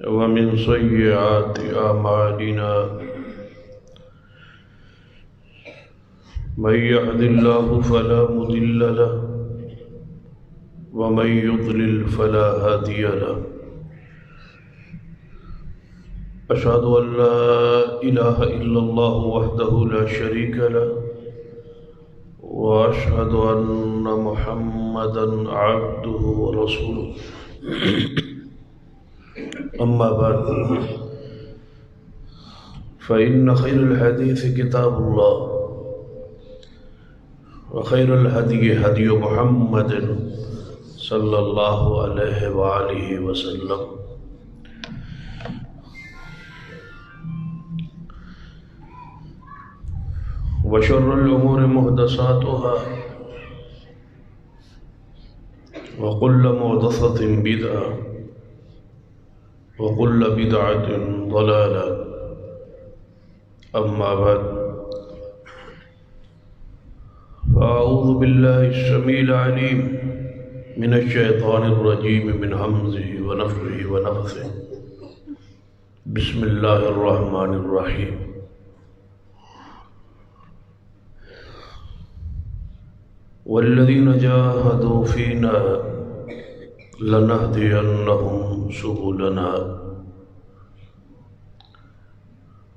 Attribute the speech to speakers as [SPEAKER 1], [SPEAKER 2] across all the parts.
[SPEAKER 1] ومن سيئات أعمالنا من يهد الله فلا مضل له ومن يضلل فلا هادي له أشهد أن لا إله إلا الله وحده لا شريك له وأشهد أن محمدا عبده ورسوله أما بعد فإن خير الحديث كتاب الله وخير الهدي هدي محمد صلى الله عليه وآله وسلم وشر الأمور محدثاتها وكل محدثة بدعة وكل بدعة ضلالة أما بعد فأعوذ بالله السميع العليم من الشيطان الرجيم من همزه ونفخه ونفثه بسم الله الرحمن الرحيم والذين جاهدوا فينا لنهدينهم سبلنا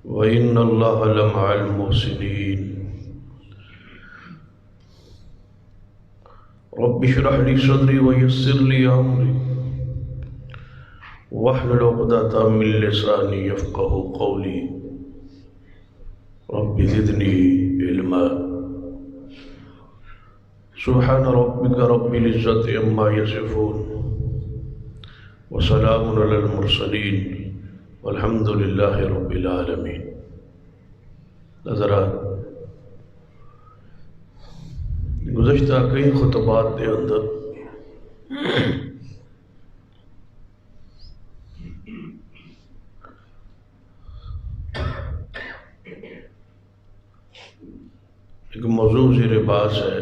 [SPEAKER 1] وإن الله لمع المحسنين رب اشرح لي صدري ويسر لي أمري واحلل عقدة من لساني يفقهوا قولي رب زدني علما سبحان ربك رب العزة عما يصفون وسلام على المرسلين والحمد لله رب العالمين. حضرات، گزشتہ کئی خطبات کے اندر ایک موضوع زیر بحث ہے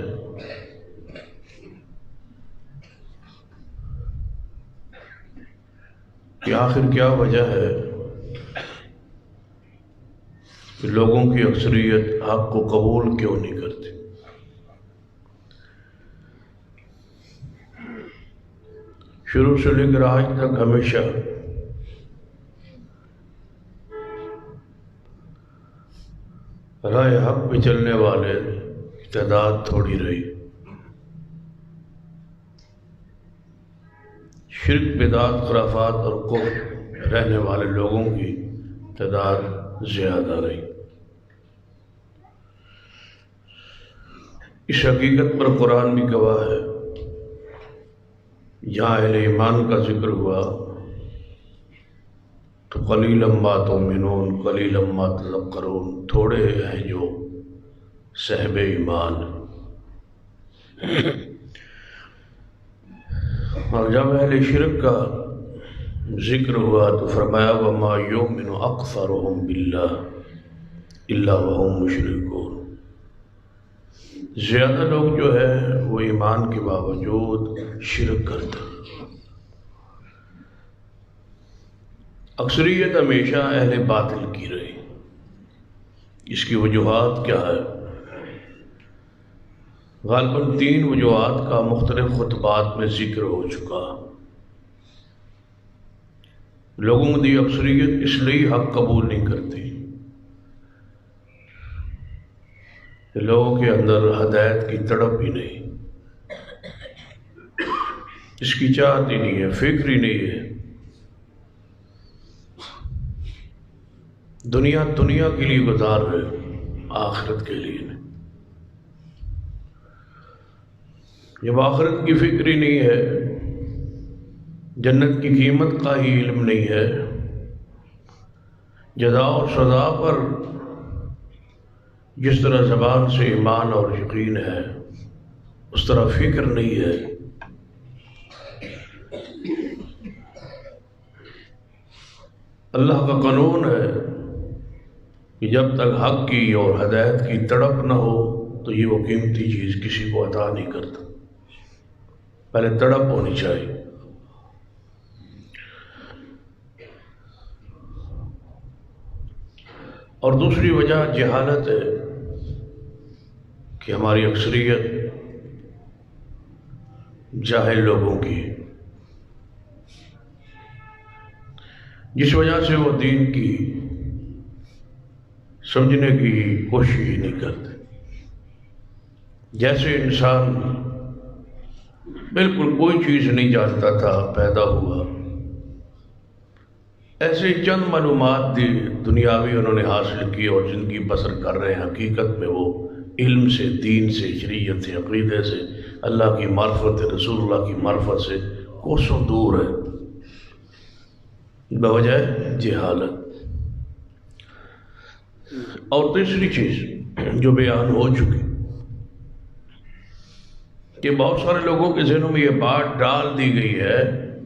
[SPEAKER 1] کہ آخر کیا وجہ ہے کہ لوگوں کی اکثریت حق کو قبول کیوں نہیں کرتی. شروع سے لے کر آج تک ہمیشہ راہ حق پہ چلنے والے کی تعداد تھوڑی رہی. شرک، بدعات، خرافات اور کفر رہنے والے لوگوں کی تعداد زیادہ رہی. اس حقیقت پر قرآن بھی گواہ ہے. جہاں اہل ایمان کا ذکر ہوا تو قلیلا ما تؤمنون قلیلا ما تذکرون، تھوڑے ہیں جو صاحب ایمان. اور جب اہل شرک کا ذکر ہوا تو فرمایا وما یؤمن اکثرهم باللہ الا وهم مشرکون. زیادہ لوگ جو ہے وہ ایمان کے باوجود شرک کرتے. اکثریت ہمیشہ اہل باطل کی رہی. اس کی وجوہات کیا ہے؟ غالباً 3 وجوہات کا مختلف خطبات میں ذکر ہو چکا. لوگوں کی اکثریت اس لیے حق قبول نہیں کرتی کہ لوگوں کے اندر ہدایت کی تڑپ ہی نہیں، اس کی چاہت ہی نہیں ہے، فکر ہی نہیں ہے. دنیا کے لیے گزار رہے، آخرت کے لیے نہیں. جب آخرت کی فکر ہی نہیں ہے، جنت کی قیمت کا ہی علم نہیں ہے، جزا اور سزا پر جس طرح زبان سے ایمان اور یقین ہے اس طرح فکر نہیں ہے، اللہ کا قانون ہے کہ جب تک حق کی اور ہدایت کی تڑپ نہ ہو تو یہ وہ قیمتی چیز کسی کو عطا نہیں کرتا. پہلے تڑپ ہونی چاہیے. اور دوسری وجہ جہالت ہے کہ ہماری اکثریت جاہل لوگوں کی، جس وجہ سے وہ دین کی سمجھنے کی کوشش ہی نہیں کرتے۔ جیسے انسان بالکل کوئی چیز نہیں جانتا تھا، پیدا ہوا، ایسے چند معلومات دنیاوی انہوں نے حاصل کی اور زندگی بسر کر رہے ہیں۔ حقیقت میں وہ علم سے، دین سے، شریعت سے، عقیدے سے، اللہ کی معرفت، رسول اللہ کی معرفت سے کوسوں دور ہے بوجہ جہالت۔ اور تیسری چیز جو بیان ہو چکی کہ بہت سارے لوگوں کے ذہنوں میں یہ بات ڈال دی گئی ہے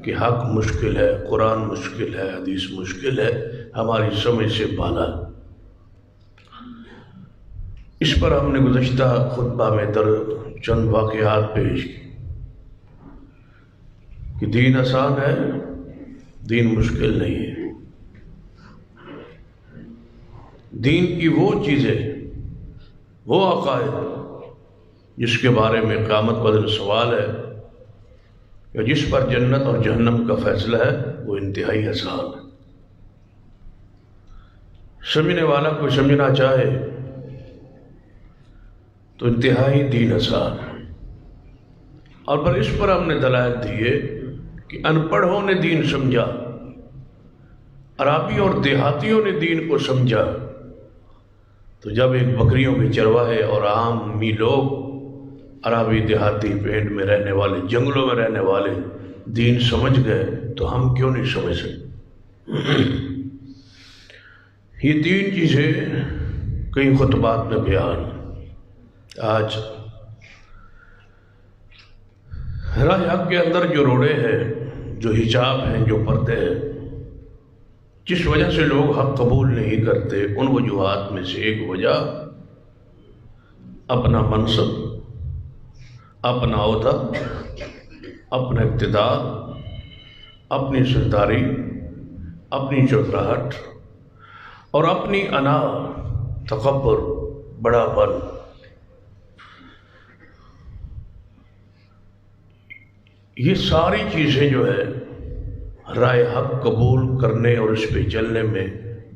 [SPEAKER 1] کہ حق مشکل ہے، قرآن مشکل ہے، حدیث مشکل ہے، ہماری سمجھ سے بالا ہے۔ اس پر ہم نے گزشتہ خطبہ میں چند واقعات پیش کی کہ دین آسان ہے، دین مشکل نہیں ہے۔ دین کی وہ چیزیں، وہ عقائد جس کے بارے میں قیامت کا دن سوال ہے یا جس پر جنت اور جہنم کا فیصلہ ہے، وہ انتہائی آسان ہے۔ سمجھنے والا کوئی سمجھنا چاہے تو انتہائی دین آسان ہے۔ اور پر اس پر ہم نے دلائل دیے کہ ان پڑھوں نے دین سمجھا، عرابی اور دیہاتیوں نے دین کو سمجھا، تو جب ایک بکریوں کے چرواہے اور عامی لوگ، عرابی دیہاتی پینڈ میں رہنے والے، جنگلوں میں رہنے والے دین سمجھ گئے تو ہم کیوں نہیں سمجھ سکتے؟ یہ تین چیزیں کئی خطبات میں بیان۔ آج راہ حق کے اندر جو روڑے ہیں، جو حجاب ہیں، جو پردے ہیں، جس وجہ سے لوگ حق قبول نہیں کرتے، ان وجوہات میں سے ایک وجہ اپنا منصب، اپنا عہدہ، اپنا اقتدار، اپنی سرداری، اپنی چودراہٹ اور اپنی انا، تکبر، بڑا پن۔ یہ ساری چیزیں جو ہے رائے حق قبول کرنے اور اس پہ چلنے میں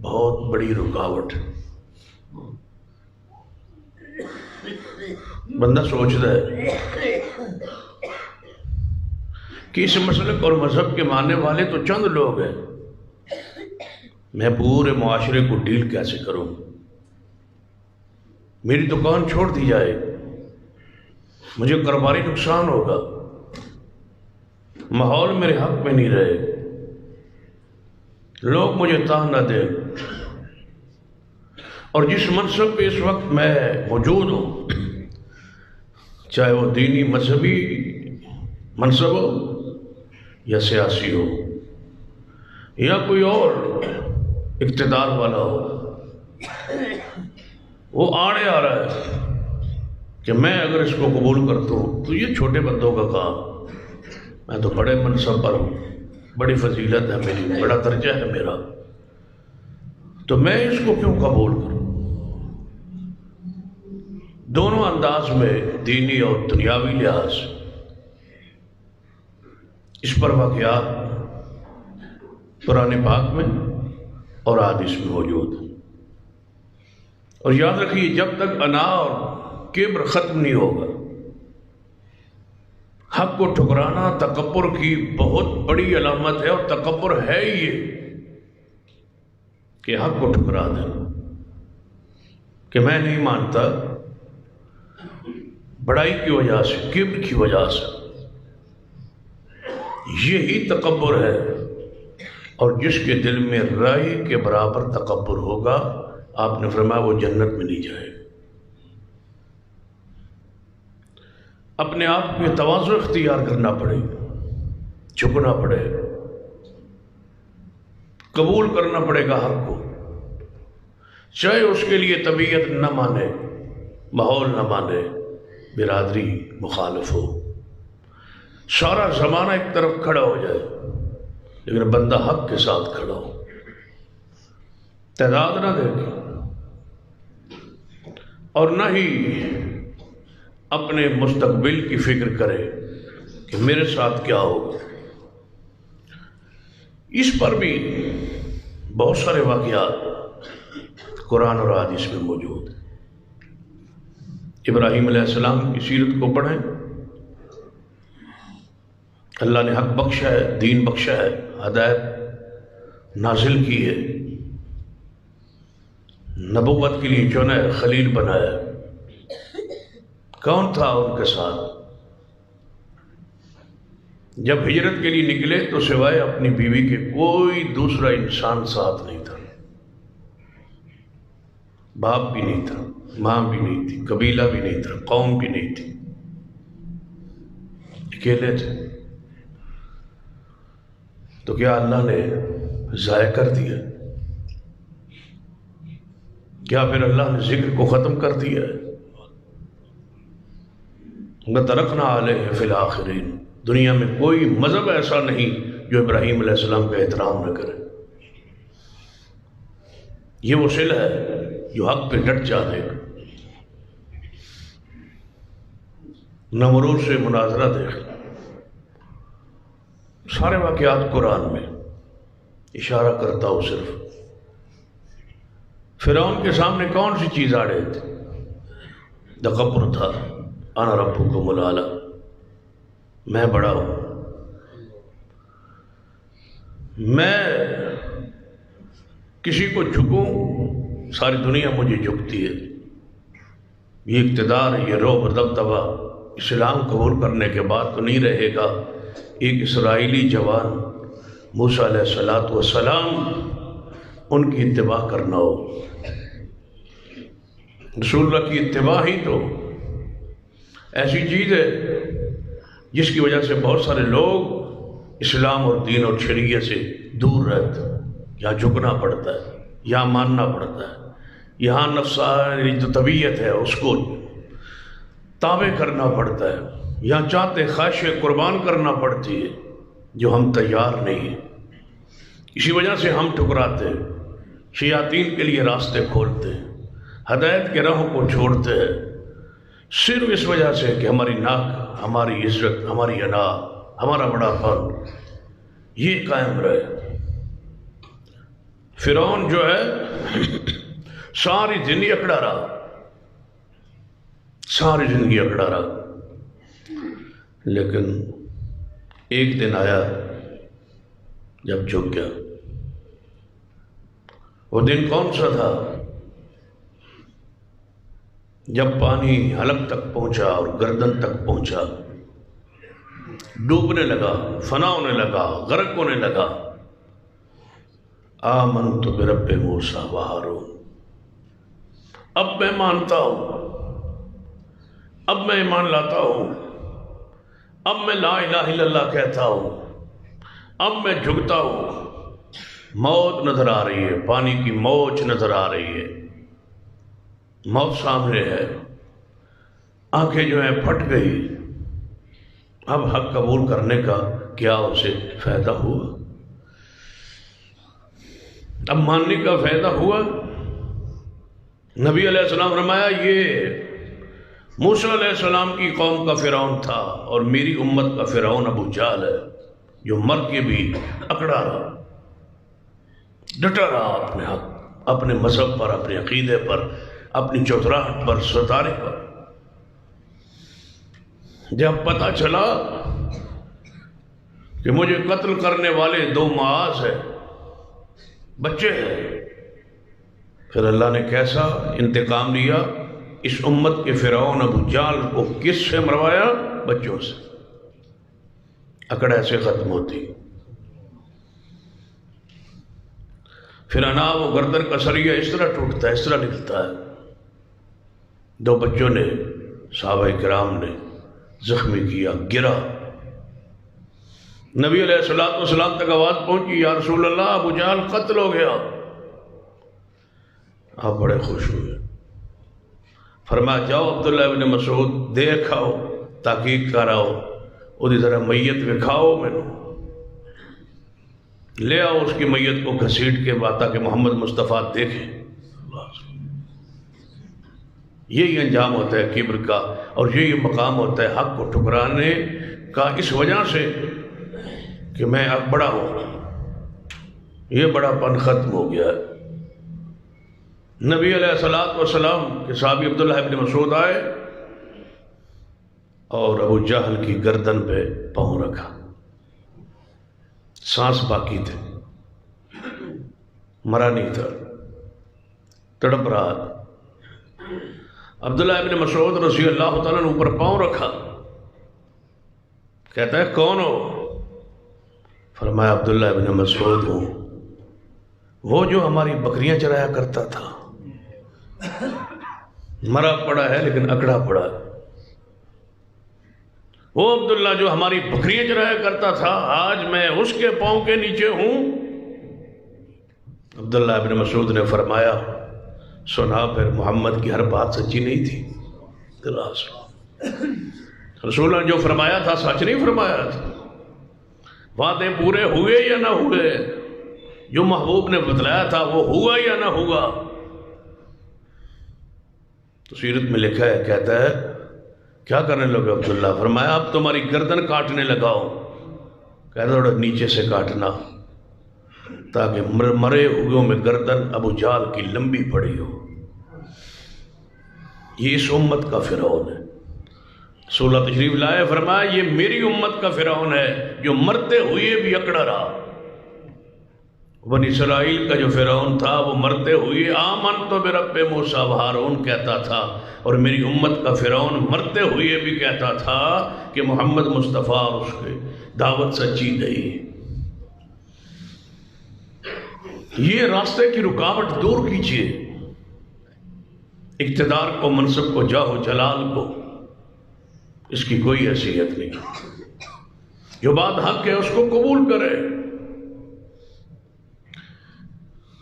[SPEAKER 1] بہت بڑی رکاوٹ ہے۔ بندہ سوچتا ہے کہ اس مسلک اور مذہب کے ماننے والے تو چند لوگ ہیں، میں پورے معاشرے کو ڈیل کیسے کروں؟ میری دکان چھوڑ دی جائے، مجھے کاروباری نقصان ہوگا، ماحول میرے حق میں نہیں رہے، لوگ مجھے تاں نہ دیں، اور جس منصب پہ اس وقت میں موجود ہوں، چاہے وہ دینی مذہبی منصب ہو یا سیاسی ہو یا کوئی اور اقتدار والا ہو، وہ آڑے آ رہا ہے کہ میں اگر اس کو قبول کرتا ہوں تو یہ چھوٹے بندوں کا کام، میں تو بڑے منصب پر ہوں، بڑی فضیلت ہے میری، بڑا درجہ ہے میرا، تو میں اس کو کیوں قبول کروں؟ دونوں انداز میں، دینی اور دنیاوی لحاظ، اس پر واقعات قرآن پاک میں اور حدیث میں موجود ہیں۔ اور یاد رکھیے، جب تک انا اور کبر ختم نہیں ہوگا، حق کو ٹھکرانا تکبر کی بہت بڑی علامت ہے، اور تکبر ہے یہ کہ حق کو ٹھکرا دینا، کہ میں نہیں مانتا، بڑائی کی وجہ سے، کبر کی وجہ سے، یہی تکبر ہے۔ اور جس کے دل میں رائی کے برابر تکبر ہوگا، آپ نے فرمایا وہ جنت میں نہیں جائے گا۔ اپنے آپ میں تواضع اختیار کرنا پڑے گا، جھکنا پڑے گا، قبول کرنا پڑے گا حق کو، چاہے اس کے لیے طبیعت نہ مانے، ماحول نہ مانے، برادری مخالف ہو، سارا زمانہ ایک طرف کھڑا ہو جائے، لیکن بندہ حق کے ساتھ کھڑا ہو، تعداد نہ دیکھے، اور نہ ہی اپنے مستقبل کی فکر کرے کہ میرے ساتھ کیا ہوگا۔ اس پر بھی بہت سارے واقعات قرآن اور حدیث میں موجود ہیں۔ ابراہیم علیہ السلام کی سیرت کو پڑھیں، اللہ نے حق بخشا ہے، دین بخشا ہے، ہدایت نازل کی ہے، نبوت کے لیے چنا ہے، خلیل بنایا ہے۔ کون تھا ان کے ساتھ؟ جب ہجرت کے لیے نکلے تو سوائے اپنی بیوی کے کوئی دوسرا انسان ساتھ نہیں تھا، باپ بھی نہیں تھا، ماں بھی نہیں تھی، قبیلہ بھی نہیں تھا، قوم بھی نہیں تھی، اکیلے تھے۔ تو کیا اللہ نے ضائع کر دیا؟ کیا پھر اللہ نے ذکر کو ختم کر دیا؟ وَتَرَكْنَا عَلَيْهِ فِي الْآخِرِينَ، دنیا میں کوئی مذہب ایسا نہیں جو ابراہیم علیہ السلام کا احترام نہ کرے۔ یہ وہ صلہ ہے جو حق پہ ڈٹ جانے گا۔ نمرود سے مناظرہ دیکھ، سارے واقعات قرآن میں اشارہ کرتا ہوں۔ صرف فرعون کے سامنے کون سی چیز آڑے تھے؟ تکبر تھا، انا ربکم الاعلی، میں بڑا ہوں، میں کسی کو جھکوں ساری دنیا مجھے جھکتی ہے۔ یہ اقتدار، یہ رعب و دبدبہ اسلام قبول کرنے کے بعد تو نہیں رہے گا۔ ایک اسرائیلی جوان موسیٰ علیہ السلام ان کی اتباع کرنا ہو۔ رسول اللہ کی اتباع ہی تو ایسی چیز ہے جس کی وجہ سے بہت سارے لوگ اسلام اور دین اور شریعت سے دور رہتے ہیں۔ یہاں جھکنا پڑتا ہے، یہاں ماننا پڑتا ہے، یہاں نفسانی جو طبیعت ہے اس کو تابع کرنا پڑتا ہے، یہاں چاہتے خواہشیں قربان کرنا پڑتی ہے جو ہم تیار نہیں ہیں۔ اسی وجہ سے ہم ٹکراتے ہیں، شیاطین کے لیے راستے کھولتے ہیں، ہدایت کے راہوں کو چھوڑتے ہیں، صرف اس وجہ سے کہ ہماری ناک، ہماری عزت، ہماری انا، ہمارا بڑا پن یہ قائم رہے۔ فرعون جو ہے ساری زندگی اکڑا رہا، ساری زندگی اکڑا رہا، لیکن ایک دن آیا جب جھک گیا۔ وہ دن کون سا تھا؟ جب پانی حلق تک پہنچا اور گردن تک پہنچا، ڈوبنے لگا، فنا ہونے لگا، غرق ہونے لگا۔ آمنت برب موسیٰ و ہارون، اب میں مانتا ہوں، اب میں ایمان لاتا ہوں، اب میں لا الہ الا اللہ کہتا ہوں، اب میں جھکتا ہوں۔ موت نظر آ رہی ہے، پانی کی موج نظر آ رہی ہے، موت سامنے ہے، آنکھیں جو ہیں پھٹ گئی۔ اب حق قبول کرنے کا کیا اسے فائدہ ہوا؟ اب ماننے کا فائدہ ہوا؟ نبی علیہ السلام فرمایا یہ موسیٰ علیہ السلام کی قوم کا فرعون تھا اور میری امت کا فرعون ابو جہل ہے، جو مر کے بھی اکڑا رہا، ڈٹا رہا اپنے حق، اپنے مذہب پر، اپنے عقیدے پر، اپنی چوتراہٹ پر، ستارے پر۔ جب پتہ چلا کہ مجھے قتل کرنے والے دو معاذ ہیں، بچے ہیں، پھر اللہ نے کیسا انتقام لیا؟ اس امت کے فرعون ابو جہل کو کس سے مروایا؟ بچوں سے۔ اکڑ ایسے ختم ہوتی۔ پھر انا و گردن کا سریہ اس طرح ٹوٹتا ہے، اس طرح نکلتا ہے۔ دو بچوں نے، صحابہ کرام نے زخمی کیا، گرا۔ نبی علیہ السلام تک آواز پہنچی، یا رسول اللہ ابو جہل قتل ہو گیا۔ آپ بڑے خوش ہوئے، فرمایا جاؤ عبداللہ ابن مسعود دیکھ آؤ، تحقیق کراؤ، وہ ذرا میت وکھاؤ، میں لے آؤ اس کی میت کو گھسیٹ کے بعد تاکہ محمد مصطفیٰ دیکھیں۔ یہی انجام ہوتا ہے کبر کا، اور یہی مقام ہوتا ہے حق کو ٹھکرانے کا، اس وجہ سے کہ میں اب بڑا ہوں، یہ بڑا پن ختم ہو گیا ہے۔ نبی علیہ الصلوۃ والسلام کے صحابی عبداللہ ابن مسعود آئے اور ابو جہل کی گردن پہ پاؤں رکھا، سانس باقی تھے، مرا نہیں تھا، تڑپ رہا تھا۔ عبداللہ ابن مسعود رضی اللہ تعالیٰ نے اوپر پاؤں رکھا، کہتا ہے کون ہو؟ فرمایا عبداللہ ابن مسعود ہوں، وہ جو ہماری بکریاں چرایا کرتا تھا، مرا پڑا ہے لیکن اکڑا پڑا ہے، وہ عبداللہ جو ہماری بکریاں چرایا کرتا تھا، آج میں اس کے پاؤں کے نیچے ہوں۔ عبداللہ ابن مسعود نے فرمایا سنا پھر محمد کی ہر بات سچی نہیں تھی؟ رسول نے جو فرمایا تھا سچ نہیں فرمایا تھا؟ وعدے پورے ہوئے یا نہ ہوئے؟ جو محبوب نے بتلایا تھا وہ ہوا یا نہ ہوا؟ تو سیرت میں لکھا ہے، کہتا ہے کیا کرنے لگے عبداللہ؟ فرمایا اب تمہاری گردن کاٹنے لگاؤ۔ کہتا تھوڑا نیچے سے کاٹنا تاکہ مرے ہوئے میں گردن ابو جہل کی لمبی پڑی ہو۔ یہ اس امت کا فرعون ہے۔ رسول اللہ تشریف لائے، فرمایا یہ میری امت کا فرعون ہے جو مرتے ہوئے بھی اکڑا رہا۔ بنی اسرائیل کا جو فرعون تھا وہ مرتے ہوئے آمنت برب موسیٰ و ہارون کہتا تھا، اور میری امت کا فرعون مرتے ہوئے بھی کہتا تھا کہ محمد مصطفیٰ اور اس کے دعوت سچی نہیں۔ یہ راستے کی رکاوٹ دور کیجیے، اقتدار کو، منصب کو، جاہ و جلال کو، اس کی کوئی حیثیت نہیں۔ جو بات حق ہے اس کو قبول کرے۔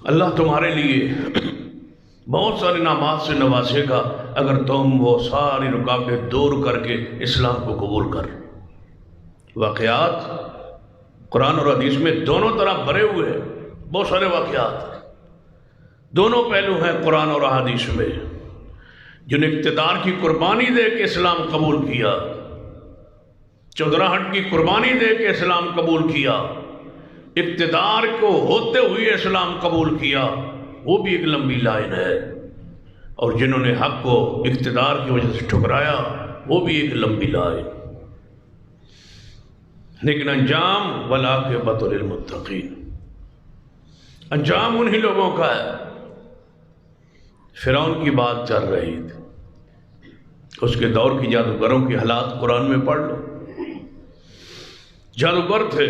[SPEAKER 1] اللہ تمہارے لیے بہت سارے انعامات سے نوازے گا اگر تم وہ ساری رکاوٹیں دور کر کے اسلام کو قبول کر۔ واقعات قرآن اور حدیث میں دونوں طرح بھرے ہوئے ہیں، بہت سارے واقعات، دونوں پہلو ہیں قرآن اور حدیث میں۔ جن اقتدار کی قربانی دے کے اسلام قبول کیا، چودراہٹ کی قربانی دے کے اسلام قبول کیا، اقتدار کو ہوتے ہوئے اسلام قبول کیا، وہ بھی ایک لمبی لائن ہے، اور جنہوں نے حق کو اقتدار کی وجہ سے ٹھکرایا وہ بھی ایک لمبی لائن۔ لیکن انجام والعاقبۃ للمتقین، انجام انہی لوگوں کا ہے۔ فرعون کی بات چل رہی تھی، اس کے دور کی جادوگروں کی حالات قرآن میں پڑھ لو۔ جادوگر تھے،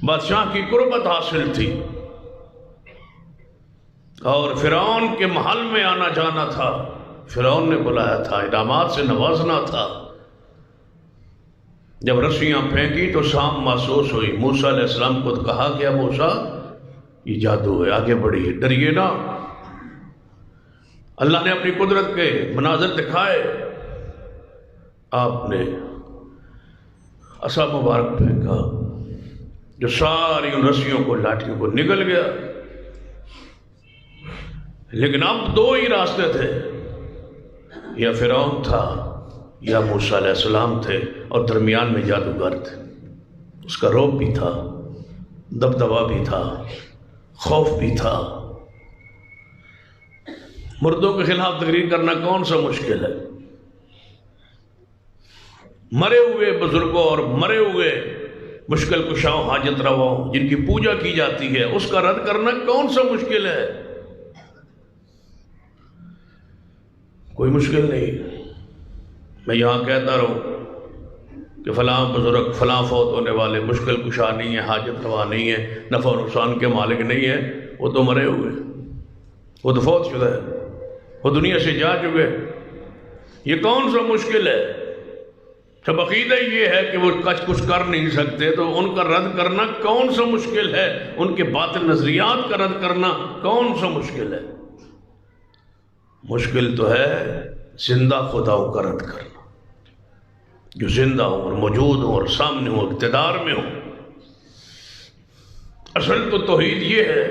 [SPEAKER 1] بادشاہ کی قربت حاصل تھی، اور فرعون کے محل میں آنا جانا تھا، فرعون نے بلایا تھا، انعامات سے نوازنا تھا۔ جب رسیاں پھینکی تو سام محسوس ہوئی، موسیٰ علیہ السلام کو کہا گیا موسیٰ یہ جادو ہے، آگے بڑھیے، ڈریے نا۔ اللہ نے اپنی قدرت کے مناظر دکھائے، آپ نے عصا مبارک پھینکا جو ساری ان رسیوں کو، لاٹھیوں کو نگل گیا۔ لیکن اب دو ہی راستے تھے، یا فرعون تھا یا موسیٰ علیہ السلام تھے، اور درمیان میں جادوگر تھے۔ اس کا رعب بھی تھا، دبدبا بھی تھا، خوف بھی تھا۔ مردوں کے خلاف تقریر کرنا کون سا مشکل ہے؟ مرے ہوئے بزرگوں اور مرے ہوئے مشکل کشاؤں، حاجت رواؤں جن کی پوجا کی جاتی ہے، اس کا رد کرنا کون سا مشکل ہے؟ کوئی مشکل نہیں۔ میں یہاں کہتا رہوں کہ فلاں بزرگ، فلاں فوت ہونے والے مشکل کشا نہیں ہے، حاجت روا نہیں ہے، نفع و نقصان کے مالک نہیں ہے، وہ تو مرے ہوئے، وہ تو فوت شدہ ہے، وہ دنیا سے جا چکے۔ یہ کون سا مشکل ہے؟ جب عقیدہ یہ ہے کہ وہ کچھ کر نہیں سکتے تو ان کا رد کرنا کون سا مشکل ہے؟ ان کے باطل نظریات کا رد کرنا کون سا مشکل ہے؟ مشکل تو ہے زندہ خداؤں کا رد کرنا، جو زندہ ہوں اور موجود ہوں اور سامنے ہوں، اقتدار میں ہوں۔ اصل تو توحید یہ ہے،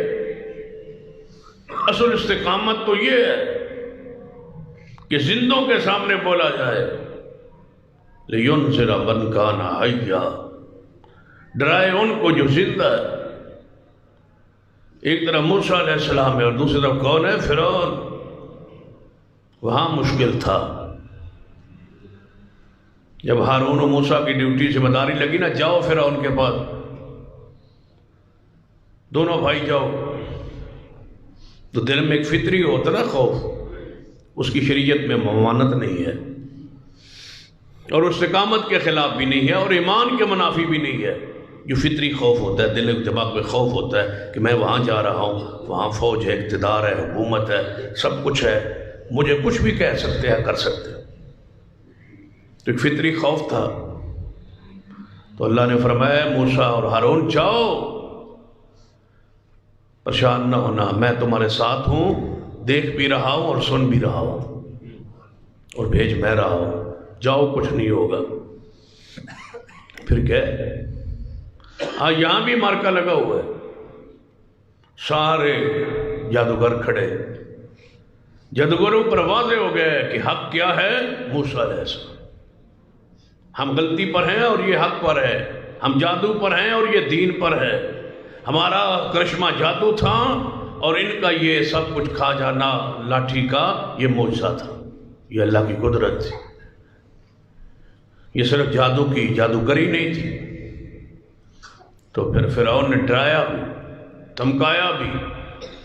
[SPEAKER 1] اصل استقامت تو یہ ہے کہ زندوں کے سامنے بولا جائے، لِيُنذِرَ مَن كَانَ حَيًّا، ڈرائے ان کو جو زندہ ہے۔ ایک طرف موسیٰ علیہ السلام ہے اور دوسری طرف کون ہے؟ فرعون۔ وہاں مشکل تھا، جب ہارون و موسیٰ کی ڈیوٹی ذمہ داری لگی نا، جاؤ فرعون کے پاس، دونوں بھائی جاؤ، تو دل میں ایک فطری ہوتا نا خوف، اس کی شریعت میں ممانعت نہیں ہے اور استقامت کے خلاف بھی نہیں ہے اور ایمان کے منافی بھی نہیں ہے۔ جو فطری خوف ہوتا ہے، دل و دماغ میں خوف ہوتا ہے کہ میں وہاں جا رہا ہوں، وہاں فوج ہے، اقتدار ہے، حکومت ہے، سب کچھ ہے، مجھے کچھ بھی کہہ سکتے ہیں، کر سکتے ہیں، تو ایک فطری خوف تھا۔ تو اللہ نے فرمایا موسیٰ اور ہارون جاؤ، پریشان نہ ہونا، میں تمہارے ساتھ ہوں، دیکھ بھی رہا ہوں اور سن بھی رہا ہوں اور بھیج میں رہا ہوں، جاؤ کچھ نہیں ہوگا۔ پھر کیا ہے؟ یہاں بھی مارکا لگا ہوا ہے، سارے جادوگر کھڑے، جادوگروں پر واضح ہو گیا کہ حق کیا ہے، موسیٰ علیہ السلام، ہم غلطی پر ہیں اور یہ حق پر ہے، ہم جادو پر ہیں اور یہ دین پر ہے، ہمارا کرشمہ جادو تھا اور ان کا یہ سب کچھ کھا جانا لاٹھی کا یہ معجزہ تھا، یہ اللہ کی قدرت تھی، یہ صرف جادو کی جادوگری نہیں تھی۔ تو پھر فرعون نے ڈرایا بھی، دھمکایا بھی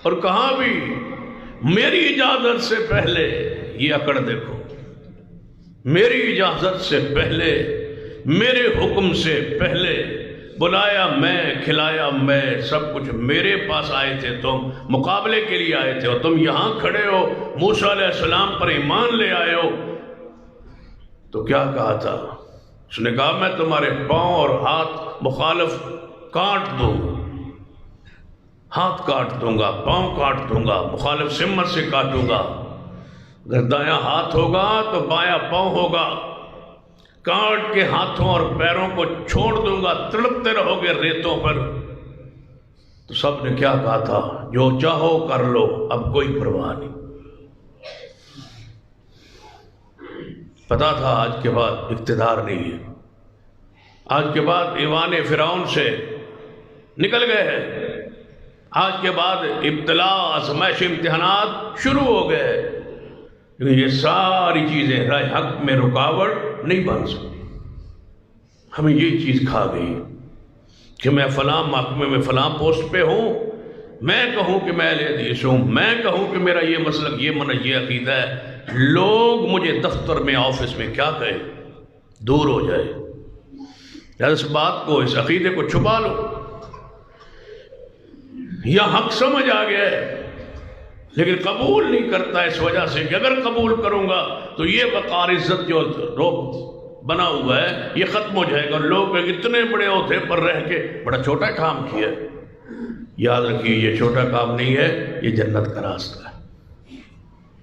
[SPEAKER 1] اور کہا بھی میری اجازت سے پہلے، یہ اکڑ دیکھو، میری اجازت سے پہلے، میرے حکم سے پہلے، بلایا میں، کھلایا میں، سب کچھ میرے پاس آئے تھے، تم مقابلے کے لیے آئے تھے اور تم یہاں کھڑے ہو، موسیٰ علیہ السلام پر ایمان لے آئے ہو۔ تو کیا کہا تھا؟ اس نے کہا میں تمہارے پاؤں اور ہاتھ مخالف کاٹ دوں، ہاتھ کاٹ دوں گا، پاؤں کاٹ دوں گا، مخالف سمت سے کاٹوں گا، اگر دایاں ہاتھ ہوگا تو بایاں پاؤں ہوگا، کاٹ کے ہاتھوں اور پیروں کو چھوڑ دوں گا، تڑپتے رہو گے ریتوں پر۔ تو سب نے کیا کہا تھا؟ جو چاہو کر لو، اب کوئی پرواہ نہیں۔ پتا تھا آج کے بعد اقتدار نہیں ہے، آج کے بعد ایوان فرعون سے نکل گئے ہیں، آج کے بعد ابتلا، آزمائش، امتحانات شروع ہو گئے، لیکن یہ ساری چیزیں راہ حق میں رکاوٹ نہیں بن سکتی۔ ہمیں یہ چیز کھا گئی کہ میں فلاں محکمے میں فلاں پوسٹ پہ ہوں، میں کہوں کہ میں اہل حدیث ہوں، میں کہوں کہ میرا یہ مسلک، یہ منہج، یہ عقیدہ ہے، لوگ مجھے دفتر میں، آفس میں کیا کہیں، دور ہو جائے۔ اس بات کو، اس عقیدے کو چھپا لو، یا حق سمجھ آ گیا ہے لیکن قبول نہیں کرتا اس وجہ سے کہ اگر قبول کروں گا تو یہ وقار عزت جو روب بنا ہوا ہے یہ ختم ہو جائے گا، لوگ اتنے بڑے عہدے پر رہ کے بڑا چھوٹا کام کیا۔ یاد رکھیے یہ چھوٹا کام نہیں ہے، یہ جنت کا راستہ ہے،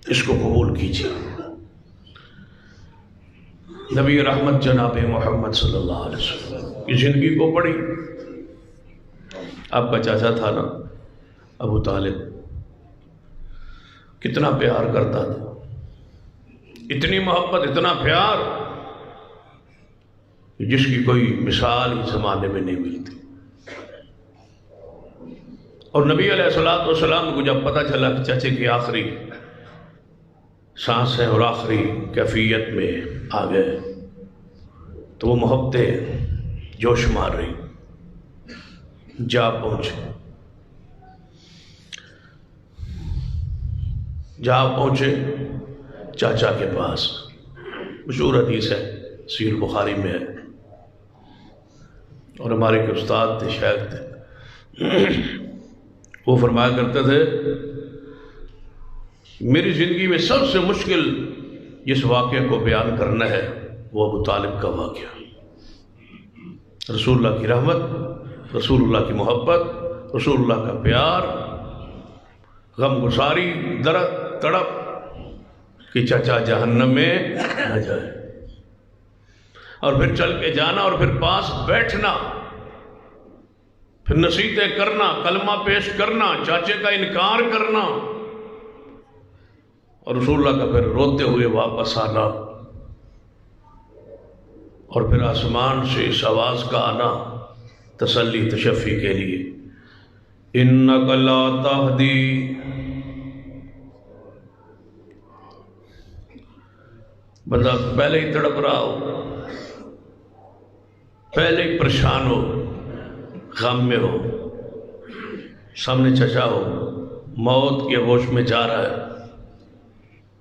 [SPEAKER 1] اس کو قبول کیجیے۔ نبی رحمت جناب محمد صلی اللہ علیہ وسلم کی زندگی کو پڑھی، آپ کا چاچا تھا نا ابو طالب، کتنا پیار کرتا تھا، اتنی محبت، اتنا پیار جس کی کوئی مثال اس زمانے میں نہیں ملتی۔ اور نبی علیہ السلام کو جب پتہ چلا کہ چچے کی آخری سانس ہے اور آخری کیفیت میں آ گئے تو وہ محبتیں جوش مار رہی، جا پہنچے چاچا کے پاس۔ مشہور حدیث ہے، صحیح بخاری میں ہے، اور ہمارے کے استاد تھے، شیخ تھے، وہ فرمایا کرتے تھے میری زندگی میں سب سے مشکل جس واقعے کو بیان کرنا ہے وہ ابو طالب کا واقعہ۔ رسول اللہ کی رحمت، رسول اللہ کی محبت، رسول اللہ کا پیار، غم گساری، درد، تڑپ کہ چچا جہنم میں نہ جائے، اور پھر چل کے جانا اور پھر پاس بیٹھنا، پھر نصیحتیں کرنا، کلمہ پیش کرنا، چاچے کا انکار کرنا، اور رسول اللہ کا پھر روتے ہوئے واپس آنا، اور پھر آسمان سے اس آواز کا آنا تسلی تشفی کے لیے، اِنَّكَ لَا تَهْدِي۔ بندہ پہلے ہی تڑپ رہا ہو، پہلے ہی پریشان ہو، غم میں ہو، سامنے چچا ہو، موت کے ہوش میں جا رہا ہے،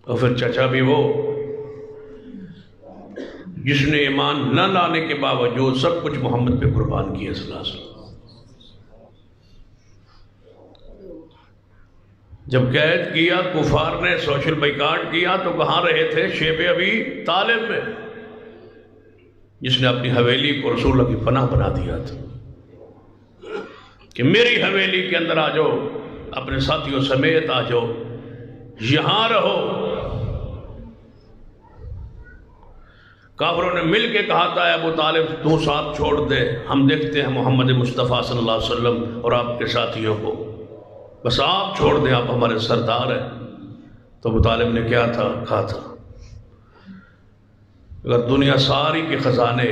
[SPEAKER 1] اور پھر چچا بھی وہ جس نے ایمان نہ لانے کے باوجود سب کچھ محمد پہ قربان کیا صلی اللہ علیہ وسلم۔ جب قید کیا، کفار نے سوشل بائیکاٹ کیا، تو کہاں رہے تھے؟ شیب ابی طالب میں، جس نے اپنی حویلی کو رسول اللہ کی پناہ بنا دیا تھا کہ میری حویلی کے اندر آ جاؤ، اپنے ساتھیوں سمیت آ جاؤ، یہاں رہو۔ کافروں نے مل کے کہا تھا ابو طالب تو ساتھ چھوڑ دے، ہم دیکھتے ہیں محمد مصطفیٰ صلی اللہ علیہ وسلم اور آپ کے ساتھیوں کو، بس آپ چھوڑ دیں، آپ ہمارے سردار ہیں۔ تو ابو طالب نے کیا تھا کہا تھا، اگر دنیا ساری کے خزانے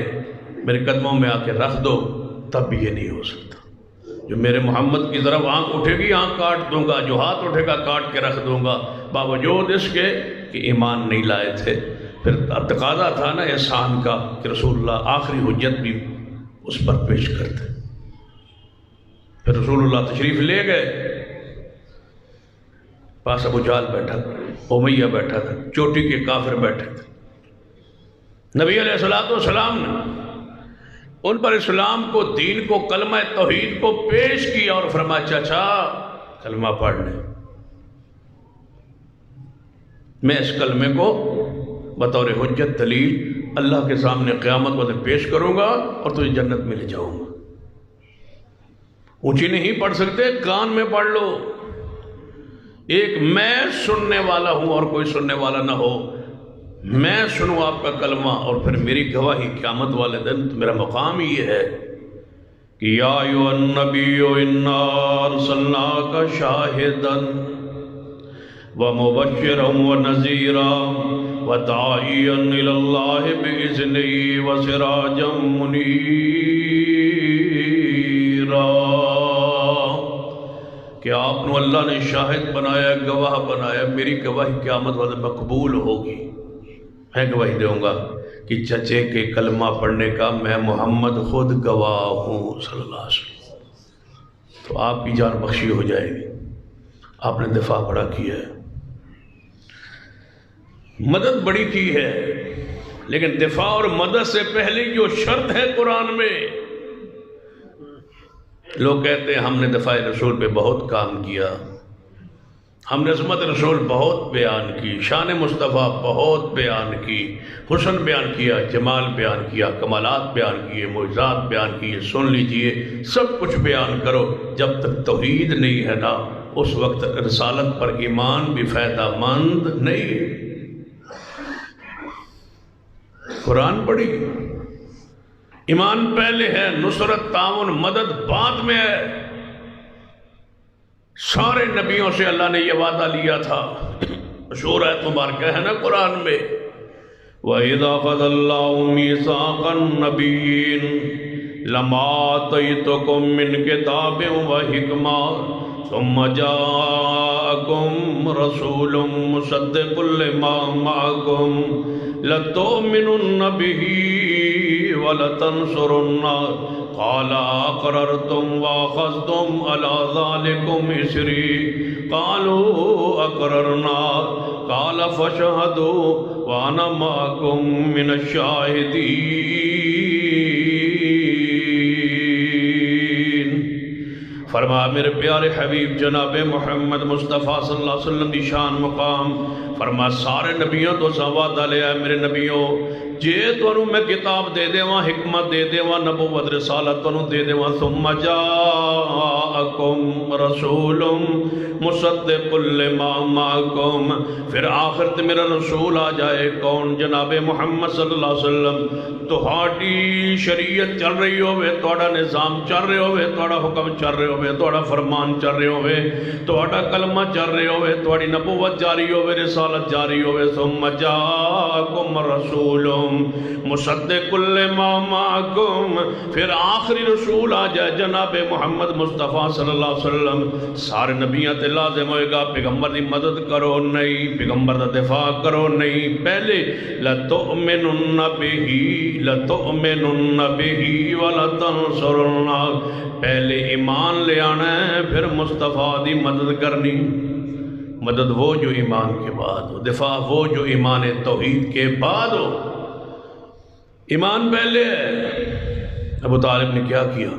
[SPEAKER 1] میرے قدموں میں آ کے رکھ دو تب بھی یہ نہیں ہو سکتا۔ جو میرے محمد کی طرف آنکھ اٹھے گی آنکھ کاٹ دوں گا، جو ہاتھ اٹھے گا کاٹ کے رکھ دوں گا، باوجود اس کے کہ ایمان نہیں لائے تھے۔ پھر تقاضا تھا نا احسان کا کہ رسول اللہ آخری حجت بھی اس پر پیش کرتے۔ پھر رسول اللہ تشریف لے گئے، پاس ابو جہل بیٹھا تھا، امیہ بیٹھا تھا، چوٹی کے کافر بیٹھے تھے۔ نبی علیہ السلام نے ان پر اسلام کو، دین کو، کلمہ توحید کو پیش کیا اور فرمایا چچا کلمہ پڑھ لیں، میں اس کلمے کو بطور حجت دلیل اللہ کے سامنے قیامت کو پیش کروں گا اور تجھے جنت میں لے جاؤں گا۔ اونچی نہیں پڑھ سکتے، کان میں پڑھ لو، ایک میں سننے والا ہوں اور کوئی سننے والا نہ ہو، میں سنوں آپ کا کلمہ اور پھر میری گواہی قیامت والے دن۔ تو میرا مقام یہ ہے کہ یا ایھا النبی انا ارسلناک شاہدا ومبشرا ونذیرا وداعیا الی اللہ باذنہ وسراجا منیرا، کہ آپ نے اللہ نے شاہد بنایا، گواہ بنایا، میری گواہی قیامت والے مقبول ہوگی۔ میں گواہی دوں گا کہ چچے کے کلمہ پڑھنے کا میں محمد خود گواہ ہوں صلی اللہ علیہ وسلم۔ تو آپ کی جان بخشی ہو جائے گی، آپ نے دفاع بڑا کیا ہے، مدد بڑی کی ہے، لیکن دفاع اور مدد سے پہلے جو شرط ہے قرآن میں، لوگ کہتے ہیں ہم نے دفاع رسول پہ بہت کام کیا، ہم نے عظمت رسول بہت بیان کی، شان مصطفیٰ بہت بیان کی، حسن بیان کیا، جمال بیان کیا، کمالات بیان کیے، معجزات بیان کیے، سن لیجئے سب کچھ بیان کرو، جب تک توحید نہیں ہے نا اس وقت رسالت پر ایمان بھی فائدہ مند نہیں۔ قرآن پڑھی، ایمان پہلے ہے، نصرت تعاون مدد بعد میں ہے۔ سارے نبیوں سے اللہ نے یہ وعدہ لیا تھا، مشہور ہے مبارکہ ہے نا قرآن میں، وَإِذَا أَخَذَ اللَّهُ مِيثَاقَ النَّبِيِّينَ لَمَا آتَيْتُكُم مِّن كِتَابٍ وَحِكْمَةٍ ثُمَّ جَاءَكُم رَّسُولٌ مُّصَدِّقٌ لِّمَا مَعَكُمْ لَتُؤْمِنُنَّ بِهِ وَلَتَنصُرُنَّهُ قال اقررتم واخذتم على ذلكم اصري قالوا اقررنا قال فاشهدوا وانا معكم من الشاهدين۔ فرمایا میرے پیارے حبیب جناب محمد مصطفیٰ صلی اللہ علیہ وسلم کی شان مقام، فرمایا سارے نبیوں تو وعدہ لیا ہے میرے نبیوں جے تانوں میں کتاب دے دیواں، حکمت دے دیواں، نبوت رسالت تانوں دے دیواں، ثم جاءکم رسول مصدق لما معکم، پھر آخر تے میرا رسول آ جائے، کون؟ جناب محمد صلی اللہ علیہ وسلم، تہاڈی شریعت چل رہی ہوئے، تہاڈا نظام چل رہے ہوئے، تہاڈا حکم چل رہے ہوئے، تہاڈا فرمان چل رہے ہوئے، تہاڈا کلمہ چل رہے ہوئے، تہاڈی نبوت جاری ہوئے، رسالت جاری ہوئے، ثم جاءکم رسول مصدق لما معکم، پھر آخری رسول آ جائے جناب محمد مصطفیٰ صلی اللہ علیہ وسلم، سارے نبیوں تے لازم ہوئے گا پیغمبر دی مدد کرو نہیں، پیغمبر دا دفاع کرو نہیں، پہلے لَتُؤْمِنُنَّ بِهِ وَلَتَنْصُرُنَّهُ، پہلے ایمان لے آنا ہے، پھر مصطفیٰ دی مدد کرنی، مدد وہ جو ایمان کے بعد ہو، دفاع وہ جو ایمان توحید کے بعد ہو، ایمان پہلے ہے۔ ابو طالب نے کیا کیا؟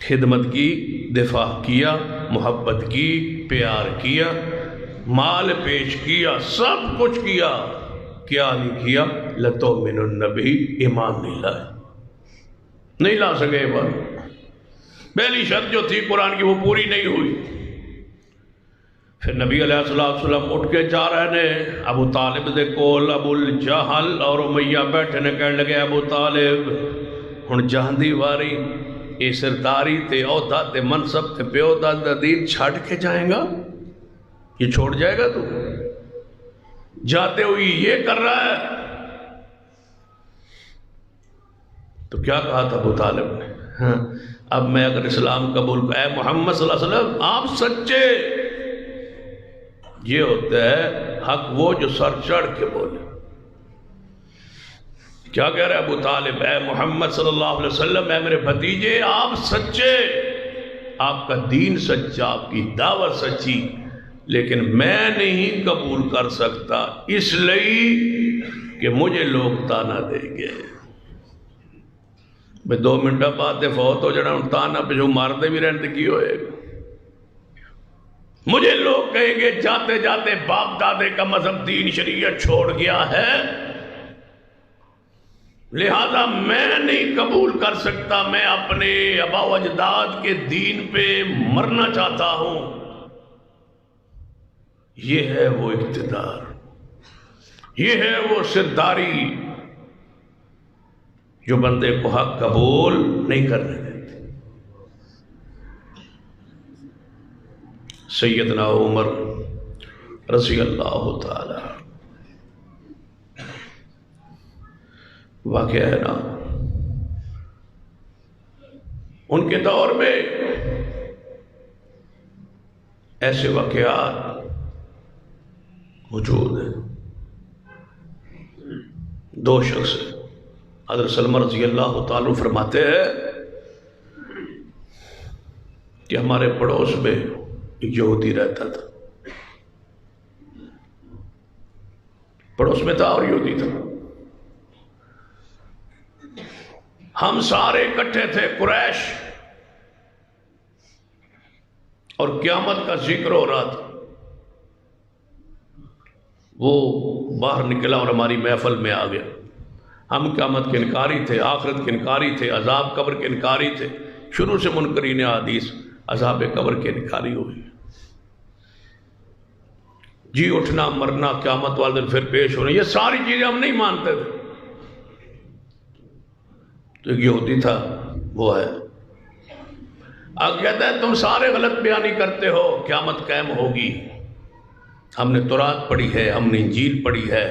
[SPEAKER 1] خدمت کی، دفاع کیا، محبت کی، پیار کیا، مال پیش کیا، سب کچھ کیا، کیا نہیں کیا؟ لَتُؤْمِنُنَّ بِهِ، ایمان نہیں لائے، نہیں لا سکے ایمان، پہلی شرط جو تھی قرآن کی وہ پوری نہیں ہوئی۔ پھر نبی علیہ السلام اٹھ کے جا رہے نے ابو طالب دے کول، ابو الجہل اور امیہ بیٹھے نے، کہنے لگے ابو طالب ہن جہاندی واری، اے سرداری تے عہدہ تے منصب تے پیو دا دین چھڑ کے جائیں گا؟ یہ چھوڑ جائے گا تو؟ جاتے ہوئی یہ کر رہا ہے۔ تو کیا کہا تھا ابو طالب نے؟ اب میں اگر اسلام قبول کر، اے محمد صلی اللہ علیہ وسلم آپ سچے، یہ ہوتا ہے حق وہ جو سر چڑھ کے بولے۔ کیا کہہ رہے ابو طالب؟ اے محمد صلی اللہ علیہ وسلم، اے میرے بھتیجے آپ سچے، آپ کا دین سچا، آپ کی دعوت سچی، لیکن میں نہیں قبول کر سکتا اس لیے کہ مجھے لوگ تانا دیں گے۔ میں 2 منٹ بعد فوت ہو جانا، تانا پہ جو مارتے بھی رہتے کی ہوئے گا؟ مجھے لوگ کہیں گے جاتے جاتے باپ دادے کا مذہب دین شریعت چھوڑ گیا ہے، لہذا میں نہیں قبول کر سکتا، میں اپنے آبا و اجداد کے دین پہ مرنا چاہتا ہوں۔ یہ ہے وہ اقتدار، یہ ہے وہ سرداری جو بندے کو حق قبول نہیں کرنے دیتے۔ سیدنا عمر رضی اللہ تعالی واقعہ ہے نا، ان کے دور میں ایسے واقعات موجود ہیں۔ 2 شخص حضرت سلمہ رضی اللہ تعالیٰ فرماتے ہیں کہ ہمارے پڑوس میں ایک یہودی رہتا تھا، پڑوس میں تھا اور یہودی تھا، ہم سارے اکٹھے تھے قریش، اور قیامت کا ذکر ہو رہا تھا۔ وہ باہر نکلا اور ہماری محفل میں آ گیا۔ ہم قیامت کے انکاری تھے، آخرت کے انکاری تھے، عذاب قبر کے انکاری تھے، شروع سے منکرین حدیث عذاب قبر کے انکاری ہوئی، جی اٹھنا مرنا قیامت والے دن پھر پیش ہونا، یہ ساری چیزیں ہم نہیں مانتے تھے۔ تو ایک یہودی تھا، وہ ہے، اب کہتا ہے تم سارے غلط بیانی کرتے ہو، قیامت قائم ہوگی، ہم نے تورات پڑھی ہے، ہم نے انجیل پڑھی ہے،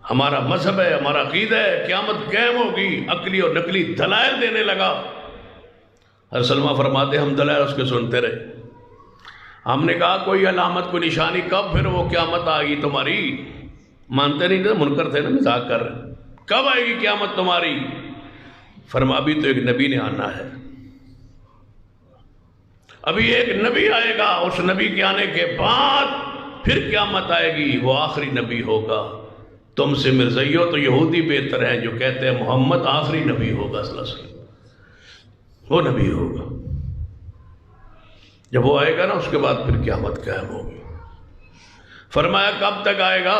[SPEAKER 1] ہمارا مذہب ہے، ہمارا عقیدہ ہے، قیامت قائم ہوگی، عقلی اور نقلی دلائل دینے لگا۔ حضرت سلمہ فرماتے ہم دلائل اس کے سنتے رہے، ہم نے کہا کوئی علامت کوئی نشانی، کب پھر وہ قیامت آئے گی تمہاری؟ مانتے نہیں تھے، منکر تھے نا، مذاق کر رہے، کب آئے گی قیامت تمہاری؟ فرما ابھی تو ایک نبی نے آنا ہے، ابھی ایک نبی آئے گا، اس نبی کے آنے کے بعد پھر قیامت آئے گی، وہ آخری نبی ہوگا۔ تم سے مرزائیوں تو یہودی بہتر ہیں جو کہتے ہیں محمد آخری نبی ہوگا صلی اللہ علیہ وسلم، وہ نبی ہوگا۔ جب وہ آئے گا نا، اس کے بعد پھر قیامت قائم ہوگی۔ فرمایا کب تک آئے گا؟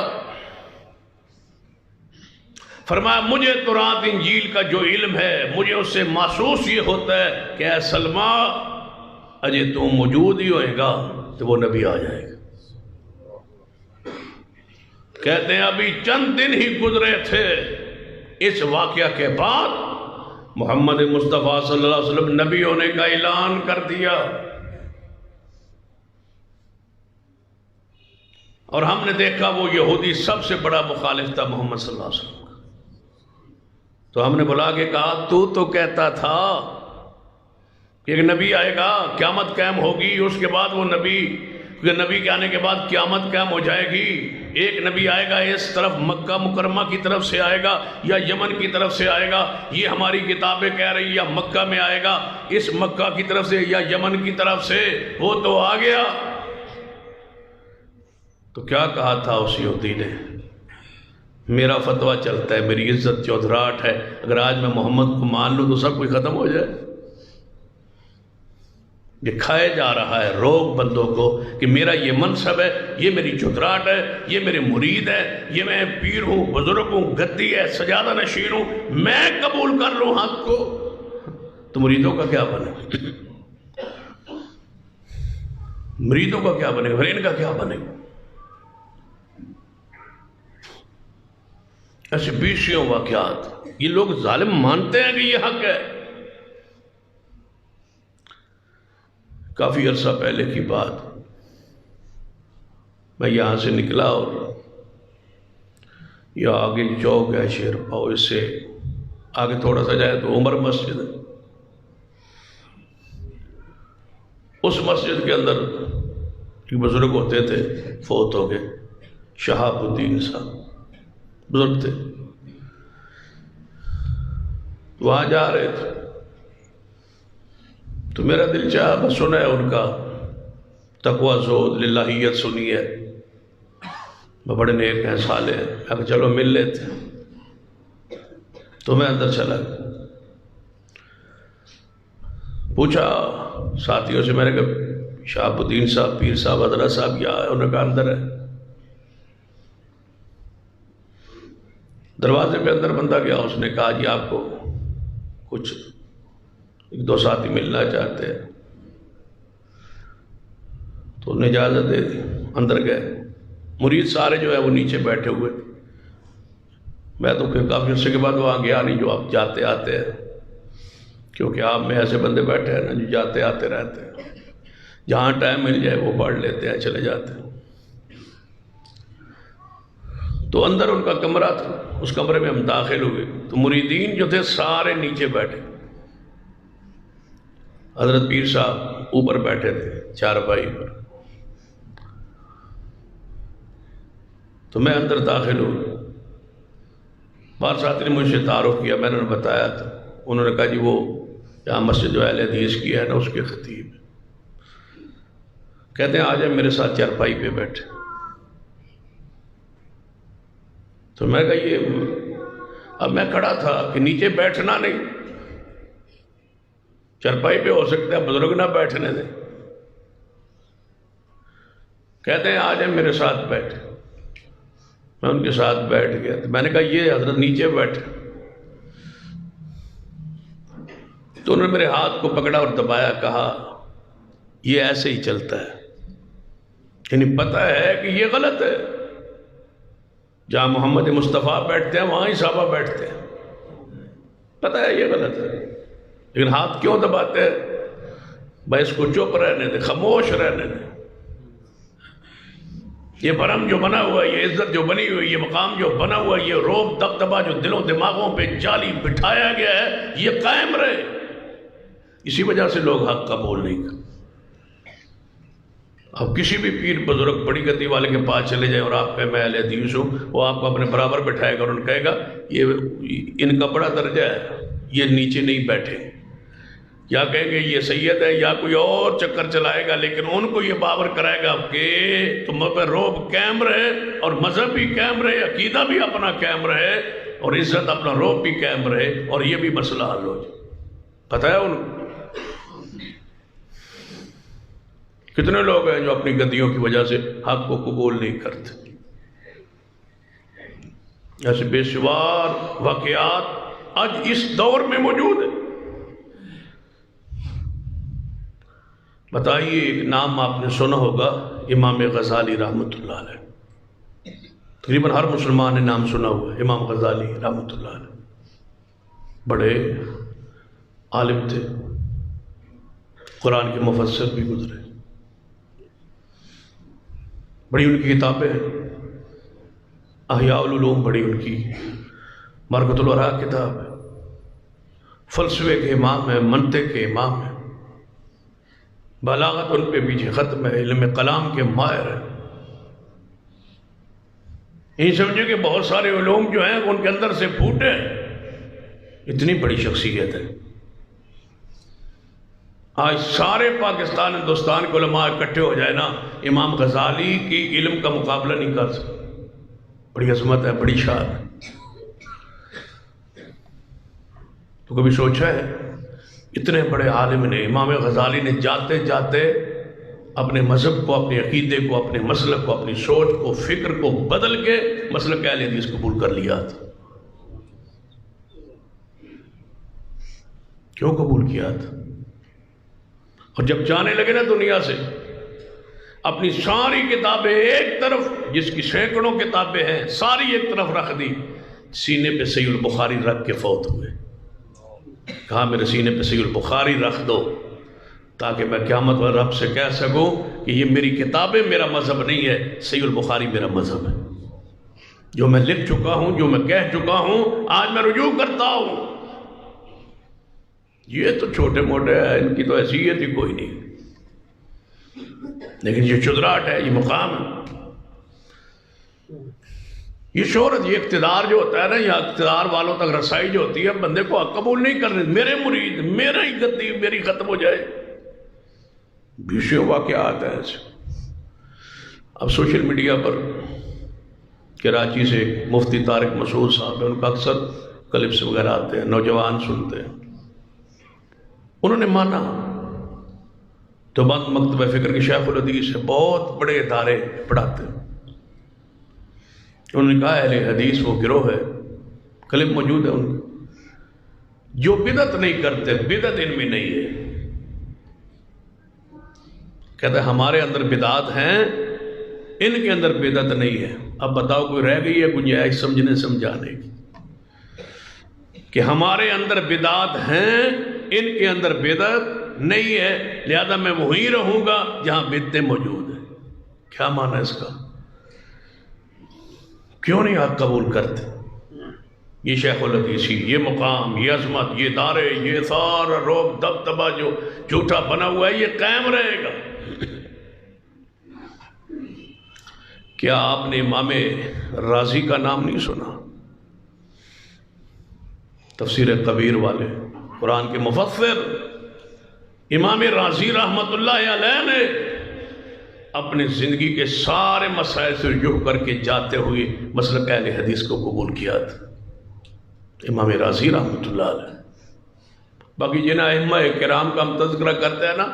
[SPEAKER 1] فرمایا مجھے تورات انجیل کا جو علم ہے مجھے اس سے محسوس یہ ہوتا ہے کہ اے سلمہ اجے تو موجود ہی ہوئے گا تو وہ نبی آ جائے گا. کہتے ہیں ابھی چند دن ہی گزرے تھے اس واقعہ کے بعد محمد مصطفیٰ صلی اللہ علیہ وسلم نبی ہونے کا اعلان کر دیا. اور ہم نے دیکھا وہ یہودی سب سے بڑا مخالف تھا محمد صلی اللہ علیہ وسلم کا. تو ہم نے بلا کے کہا تو کہتا تھا کہ ایک نبی آئے گا، قیامت قائم ہوگی، اس کے بعد وہ نبی کے آنے کے بعد قیامت قائم ہو جائے گی. ایک نبی آئے گا اس طرف مکہ مکرمہ کی طرف سے آئے گا یا یمن کی طرف سے آئے گا، یہ ہماری کتابیں کہہ رہی یا مکہ میں آئے گا اس مکہ کی طرف سے یا یمن کی طرف سے. وہ تو آ گیا. تو کیا کہا تھا اس یہودی نے؟ میرا فتویٰ چلتا ہے، میری عزت چودھراہٹ ہے، اگر آج میں محمد کو مان لوں تو سب کچھ ختم ہو جائے. یہ کھائے جا رہا ہے روگ بندوں کو کہ میرا یہ منصب ہے، یہ میری چودھراہٹ ہے، یہ میرے مرید ہے، یہ میں پیر ہوں، بزرگ ہوں، گدی ہے، سجادہ نشین ہوں، میں قبول کر لوں حق کو. تو مریدوں کا کیا بنے گا؟ مریدوں کا کیا بنے گا؟ پھر ان کا کیا بنے گا؟ ایسے بیسیوں واقعات. یہ لوگ ظالم مانتے ہیں کہ یہ حق ہے. کافی عرصہ پہلے کی بات، میں یہاں سے نکلا اور یہ آگے چوک ہے شیر پاؤ، اس سے آگے تھوڑا سا جائے تو عمر مسجد ہے. اس مسجد کے اندر ایک بزرگ ہوتے تھے، فوت ہو گئے، شہاب الدین صاحب بزرگ تھے. وہاں جا رہے تھے تو میرا دل چاہا بس سنا ہے ان کا تقوی زہد للہیت سنی ہے، وہ بڑے نیک ہیں، صالح ہیں، اگر چلو مل لیتے. تو میں اندر چلا گیا، پوچھا ساتھیوں سے، میں نے کہا شہاب الدین صاحب، پیر صاحب، حضرت صاحب کیا ہے؟ انہوں نے کہا اندر ہے. دروازے پہ اندر بندہ گیا، اس نے کہا جی آپ کو کچھ ایک دو ساتھی ملنا چاہتے ہیں. تو انہیں اجازت دے دی، اندر گئے. مرید سارے جو ہے وہ نیچے بیٹھے ہوئے. میں تو کافی عرصے کے بعد وہاں گیا نہیں، جو آپ جاتے آتے ہیں، کیونکہ آپ میں ایسے بندے بیٹھے ہیں نا جو جاتے آتے رہتے ہیں، جہاں ٹائم مل جائے وہ پڑھ لیتے ہیں، چلے جاتے ہیں. تو اندر ان کا کمرہ تھا، اس کمرے میں ہم داخل ہوئے تو مریدین جو تھے سارے نیچے بیٹھے. حضرت پیر صاحب اوپر بیٹھے تھے چارپائی پر. تو میں اندر داخل ہوں، بار ساتھی نے مجھ سے تعارف کیا، میں نے بتایا تھا. انہوں نے کہا جی وہ یہاں مسجد جو اہل حدیث کی ہے نا اس کے خطیب. کہتے ہیں آ جائیں میرے ساتھ چارپائی پہ بیٹھے. تو میں کہا یہ اب میں کھڑا تھا کہ نیچے بیٹھنا نہیں، چارپائی پہ ہو سکتا ہے بزرگ نہ بیٹھنے دیں. کہتے ہیں آ جائیں میرے ساتھ بیٹھے. میں ان کے ساتھ بیٹھ گیا. تو میں نے کہا یہ حضرت نیچے بیٹھے. تو انہوں نے میرے ہاتھ کو پکڑا اور دبایا، کہا یہ ایسے ہی چلتا ہے، یعنی پتہ ہے کہ یہ غلط ہے. جہاں محمد مصطفیٰ بیٹھتے ہیں وہاں ہی صحابہ بیٹھتے ہیں، پتہ ہے یہ غلط ہے، لیکن ہاتھ کیوں دباتے ہیں؟ بھائی اس کو چپ رہنے دے، خاموش رہنے دے. یہ برم جو بنا ہوا ہے، یہ عزت جو بنی ہوئی، یہ مقام جو بنا ہوا ہے، یہ روب دبدبا جو دلوں دماغوں پہ جعلی بٹھایا گیا ہے، یہ قائم رہے. اسی وجہ سے لوگ حق قبول نہیں کرتے. اب کسی بھی پیر بزرگ بڑی گدی والے کے پاس چلے جائیں اور آپ کہیں میں اہل حدیث ہوں، وہ آپ کو اپنے برابر بٹھائے گا اور ان کہے گا یہ ان کا بڑا درجہ ہے، یہ نیچے نہیں بیٹھے. یا کہیں گے یہ سید ہے یا کوئی اور چکر چلائے گا، لیکن ان کو یہ باور کرائے گا کہ تم پہ روب قائم رہے اور مذہب بھی قائم رہے، عقیدہ بھی اپنا قائم رہے اور عزت اپنا روب بھی قائم رہے، اور یہ بھی مسئلہ حل ہو جائے. پتہ ہے ان کو کتنے لوگ ہیں جو اپنی گدیوں کی وجہ سے حق کو قبول نہیں کرتے. ایسے بے شمار واقعات آج اس دور میں موجود ہیں۔ بتائیے، ایک نام آپ نے سنا ہوگا، امام غزالی رحمۃ اللہ علیہ۔ تقریباً ہر مسلمان نے نام سنا ہوا ہے، امام غزالی رحمۃ اللہ علیہ۔ بڑے عالم تھے، قرآن کے مفسر بھی گزرے، بڑی ان کی کتابیں ہیں، احیاء العلوم بڑی ان کی، معرفۃ الورع کتاب ہے، فلسفے کے امام ہے، منطق کے امام ہے، بلاغت ان پہ پیچھے ختم ہے، علم کلام کے ماہر ہے۔ یہ سمجھے کہ بہت سارے علوم جو ہیں ان کے اندر سے پھوٹے، اتنی بڑی شخصیت ہے۔ آج سارے پاکستان ہندوستان کے علماء اکٹھے ہو جائے نا، امام غزالی کی علم کا مقابلہ نہیں کر سکتے۔ بڑی عظمت ہے، بڑی شان ہے۔ تو کبھی سوچا ہے اتنے بڑے عالم نے، امام غزالی نے جاتے جاتے اپنے مذہب کو، اپنے عقیدے کو، اپنے مسلک کو، اپنی سوچ کو، فکر کو بدل کے مسلک اہل حدیث قبول کر لیا تھا۔ کیوں قبول کیا تھا؟ اور جب جانے لگے نا دنیا سے، اپنی ساری کتابیں ایک طرف، جس کی سینکڑوں کتابیں ہیں، ساری ایک طرف رکھ دی، سینے پہ صحیح البخاری رکھ کے فوت ہوئے۔ کہا میرے سینے پہ صحیح البخاری رکھ دو تاکہ میں قیامت میں رب سے کہہ سکوں کہ یہ میری کتابیں میرا مذہب نہیں ہے، صحیح البخاری میرا مذہب ہے۔ جو میں لکھ چکا ہوں، جو میں کہہ چکا ہوں، آج میں رجوع کرتا ہوں۔ یہ تو چھوٹے موٹے ہیں، ان کی تو حیثیت ہی کوئی نہیں، لیکن یہ چدراہٹ ہے، یہ مقام ہے، یہ شہرت، یہ اقتدار جو ہوتا ہے نا، یہ اقتدار والوں تک رسائی جو ہوتی ہے، بندے کو قبول نہیں کرنے، میرے مرید، میرا ہی گدی میری ختم ہو جائے۔ بیشے واقعات ہیں ایسے۔ اب سوشل میڈیا پر کراچی سے ایک مفتی طارق مسعود صاحب ہیں، ان کا اکثر کلپس وغیرہ آتے ہیں، نوجوان سنتے ہیں۔ انہوں نے مانا تو بند مکتبہ فکر کی شیخ الحدیث ہے، بہت بڑے ادارے پڑھاتے ہیں۔ انہوں نے کہا اہل حدیث وہ گروہ ہے، کلپ موجود ہے ان کا، جو بدعت نہیں کرتے، بدعت ان میں نہیں ہے۔ کہتے ہیں ہمارے اندر بدعات ہیں، ان کے اندر بدعت نہیں ہے۔ اب بتاؤ کوئی رہ گئی ہے گنجائش سمجھنے سمجھانے کی کہ ہمارے اندر بدعات ہیں، ان کے اندر بدعت نہیں ہے، لہذا میں وہیں رہوں گا جہاں بدعتیں موجود ہیں۔ کیا معنی ہے اس کا؟ کیوں نہیں آپ قبول کرتے؟ یہ شیخ الحدیثی، یہ مقام، یہ عظمت، یہ دارے، یہ سارا روب دبدبہ جو جھوٹا بنا ہوا ہے، یہ قائم رہے گا۔ کیا آپ نے امام رازی کا نام نہیں سنا؟ تفسیر کبیر والے، قرآن کے مفسر امام رازی رحمۃ اللہ علیہ نے اپنی زندگی کے سارے مسائل سے رجوع کر کے جاتے ہوئے مسلک اہل حدیث کو قبول کیا تھا، امام رازی رحمۃ اللہ علیہ۔ باقی جن ائمہ کرام کا ہم تذکرہ کرتے ہیں نا،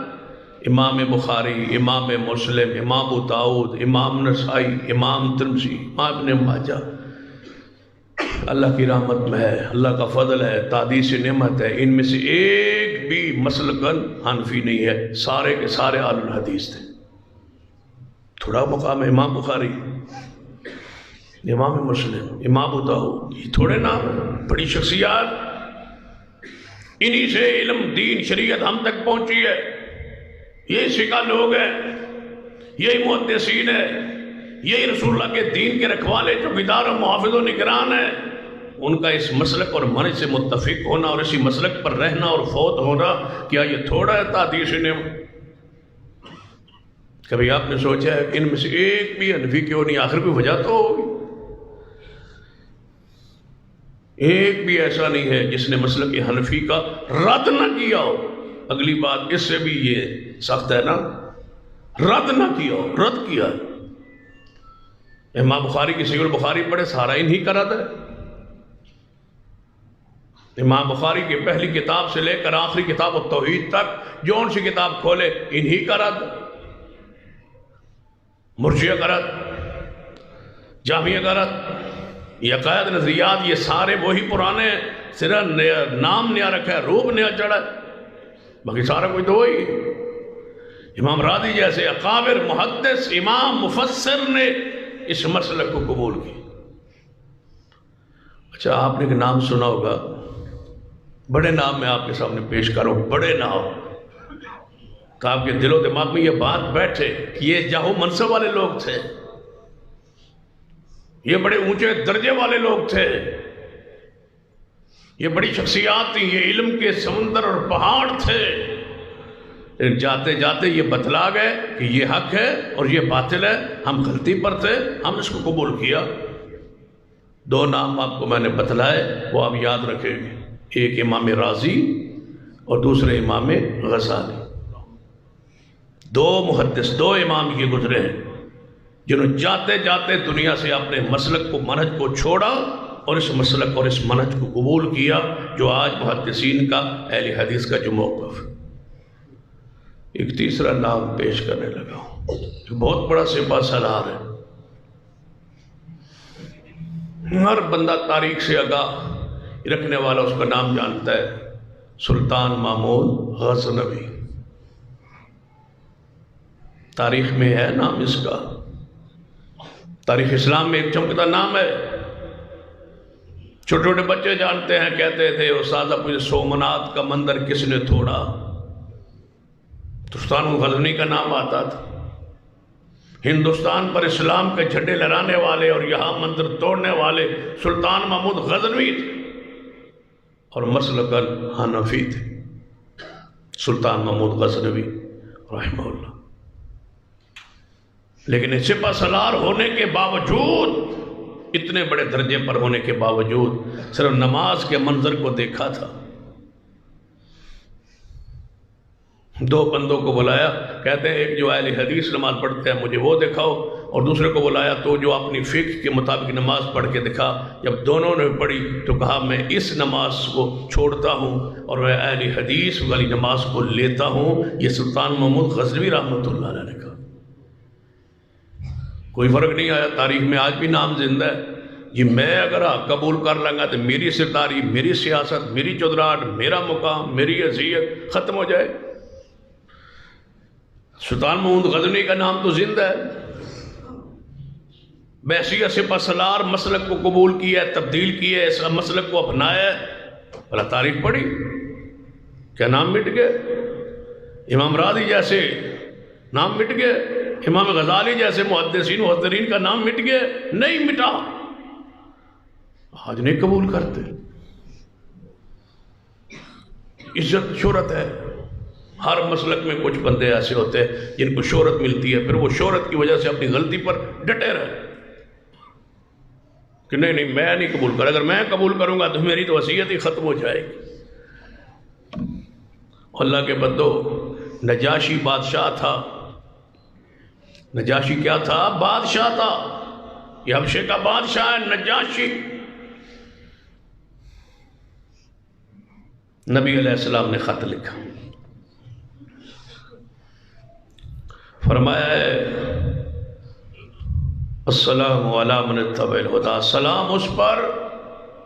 [SPEAKER 1] امام بخاری، امام مسلم، امام ابو داؤد، امام نسائی، امام ترمذی، امام ابن ماجہ، اللہ کی رحمت میں ہے، اللہ کا فضل ہے، تحدیث نعمت ہے، ان میں سے ایک بھی مسلکن حنفی نہیں ہے، سارے کے سارے اہل الحدیث تھے۔ تھوڑا مقام ہے امام بخاری، امام مسلم، امام ابو داؤد، یہ تھوڑے نام ہیں، بڑی شخصیات، انہی سے علم، دین، شریعت ہم تک پہنچی ہے۔ یہی فقہ لوگ ہیں، یہی محدثین ہیں، یہی رسول اللہ کے دین کے رکھوالے، چوکیدار و محافظ و نگران ہیں۔ ان کا اس مسلک اور منہج سے متفق ہونا اور اسی مسلک پر رہنا اور فوت ہونا، کیا یہ تھوڑا ہے تحدیث نعمت؟ کبھی آپ نے سوچا ہے کہ ان میں سے ایک بھی حنفی کیوں نہیں؟ آخر کوئی وجہ تو ہوگی۔ ایک بھی ایسا نہیں ہے جس نے مسلک حنفی کا رد نہ کیا ہو۔ اگلی بات اس سے بھی یہ سخت ہے نا، رد نہ کیا ہو، رد کیا۔ امام بخاری کی صحیح البخاری پڑھے، سارا انہی کا رد ہے۔ امام بخاری کی پہلی کتاب سے لے کر آخری کتاب التوحید تک جون سی کتاب کھولے، انہی کا رد، مرجئہ کا رد، جہمیہ کا رد، یہ عقائد نظریات یہ سارے وہی پرانے ہیں، صرف نام نیا رکھا ہے، روپ نیا چڑھا ہے، باقی سارا کوئی تو وہی ہے۔ امام راضی جیسے اکابر محدث امام مفسر نے اس مسلک کو قبول کی۔ اچھا آپ نے ایک نام سنا ہوگا، بڑے نام میں آپ کے سامنے پیش کروں، بڑے نام کہ آپ کے دل و دماغ میں یہ بات بیٹھے کہ یہ جاہو منصب والے لوگ تھے، یہ بڑے اونچے درجے والے لوگ تھے، یہ بڑی شخصیات تھیں، یہ علم کے سمندر اور پہاڑ تھے، لیکن جاتے جاتے یہ بتلا گئے کہ یہ حق ہے اور یہ باطل ہے، ہم غلطی پر تھے، ہم اس کو قبول کیا۔ دو نام آپ کو میں نے بتلائے، وہ آپ یاد رکھیں گے، ایک امام راضی اور دوسرے امام غزالی۔ دو محدث، دو امام یہ گزرے ہیں جنہوں جاتے جاتے دنیا سے اپنے مسلک کو، منہج کو چھوڑا اور اس مسلک اور اس منہج کو قبول کیا جو آج محدثین کا، اہل حدیث کا جو موقف ہے۔ ایک تیسرا نام پیش کرنے لگا ہوں، بہت بڑا سپہ سالار ہے، ہر بندہ تاریخ سے آگاہ رکھنے والا اس کا نام جانتا ہے، سلطان محمود غزنوی۔ تاریخ میں ہے نام اس کا، تاریخ اسلام میں ایک چمکتا نام ہے، چھوٹے چھوٹے بچے جانتے ہیں، کہتے تھے استاد مجھے سومنات کا مندر کس نے توڑا، سلطان غزنوی کا نام آتا تھا۔ ہندوستان پر اسلام کے جھنڈے لہرانے والے اور یہاں مندر توڑنے والے سلطان محمود غزنوی تھے، اور مسلکاً حنفی تھے سلطان محمود غزنوی رحمہ اللہ۔ لیکن سپہ سالار ہونے کے باوجود، اتنے بڑے درجے پر ہونے کے باوجود، صرف نماز کے منظر کو دیکھا تھا۔ دو بندوں کو بلایا، کہتے ہیں ایک جو اہل حدیث نماز پڑھتے ہیں مجھے وہ دکھاؤ، اور دوسرے کو بلایا تو جو اپنی فقہ کے مطابق نماز پڑھ کے دکھا۔ جب دونوں نے پڑھی تو کہا میں اس نماز کو چھوڑتا ہوں اور میں اہل حدیث والی نماز کو لیتا ہوں۔ یہ سلطان محمود غزنوی رحمۃ اللہ علیہ نے کہا۔ کوئی فرق نہیں آیا، تاریخ میں آج بھی نام زندہ ہے۔ یہ میں اگر قبول کر لوں گا تو میری سرداری، میری سیاست، میری چودراہٹ، میرا مقام، میری حیثیت ختم ہو جائے۔ سلطان محمود غزنوی کا نام تو زندہ ہے، بحیثیت سپہ سالار مسلک کو قبول کیا ہے، تبدیل کیا ہے، اس مسلک کو اپنایا ہے۔ بھلا تاریخ پڑھی، کیا نام مٹ گئے؟ امام راضی جیسے نام مٹ گئے، امام غزالی جیسے محدثین محترین کا نام مٹ گئے؟ نہیں مٹا، آج نہیں قبول کرتے۔ عزت شہرت ہے، ہر مسلک میں کچھ بندے ایسے ہوتے ہیں جن کو شہرت ملتی ہے، پھر وہ شہرت کی وجہ سے اپنی غلطی پر ڈٹے رہے کہ نہیں میں نہیں قبول کروں، اگر میں قبول کروں گا تو میری تو وصیت ہی ختم ہو جائے گی۔ اللہ کے بندو، نجاشی بادشاہ تھا، نجاشی کیا تھا؟ بادشاہ تھا، یہ حبشے کا بادشاہ ہے نجاشی۔ نبی علیہ السلام نے خط لکھا، فرمایا ہے السلام علی من اتبع الہدی، سلام اس پر،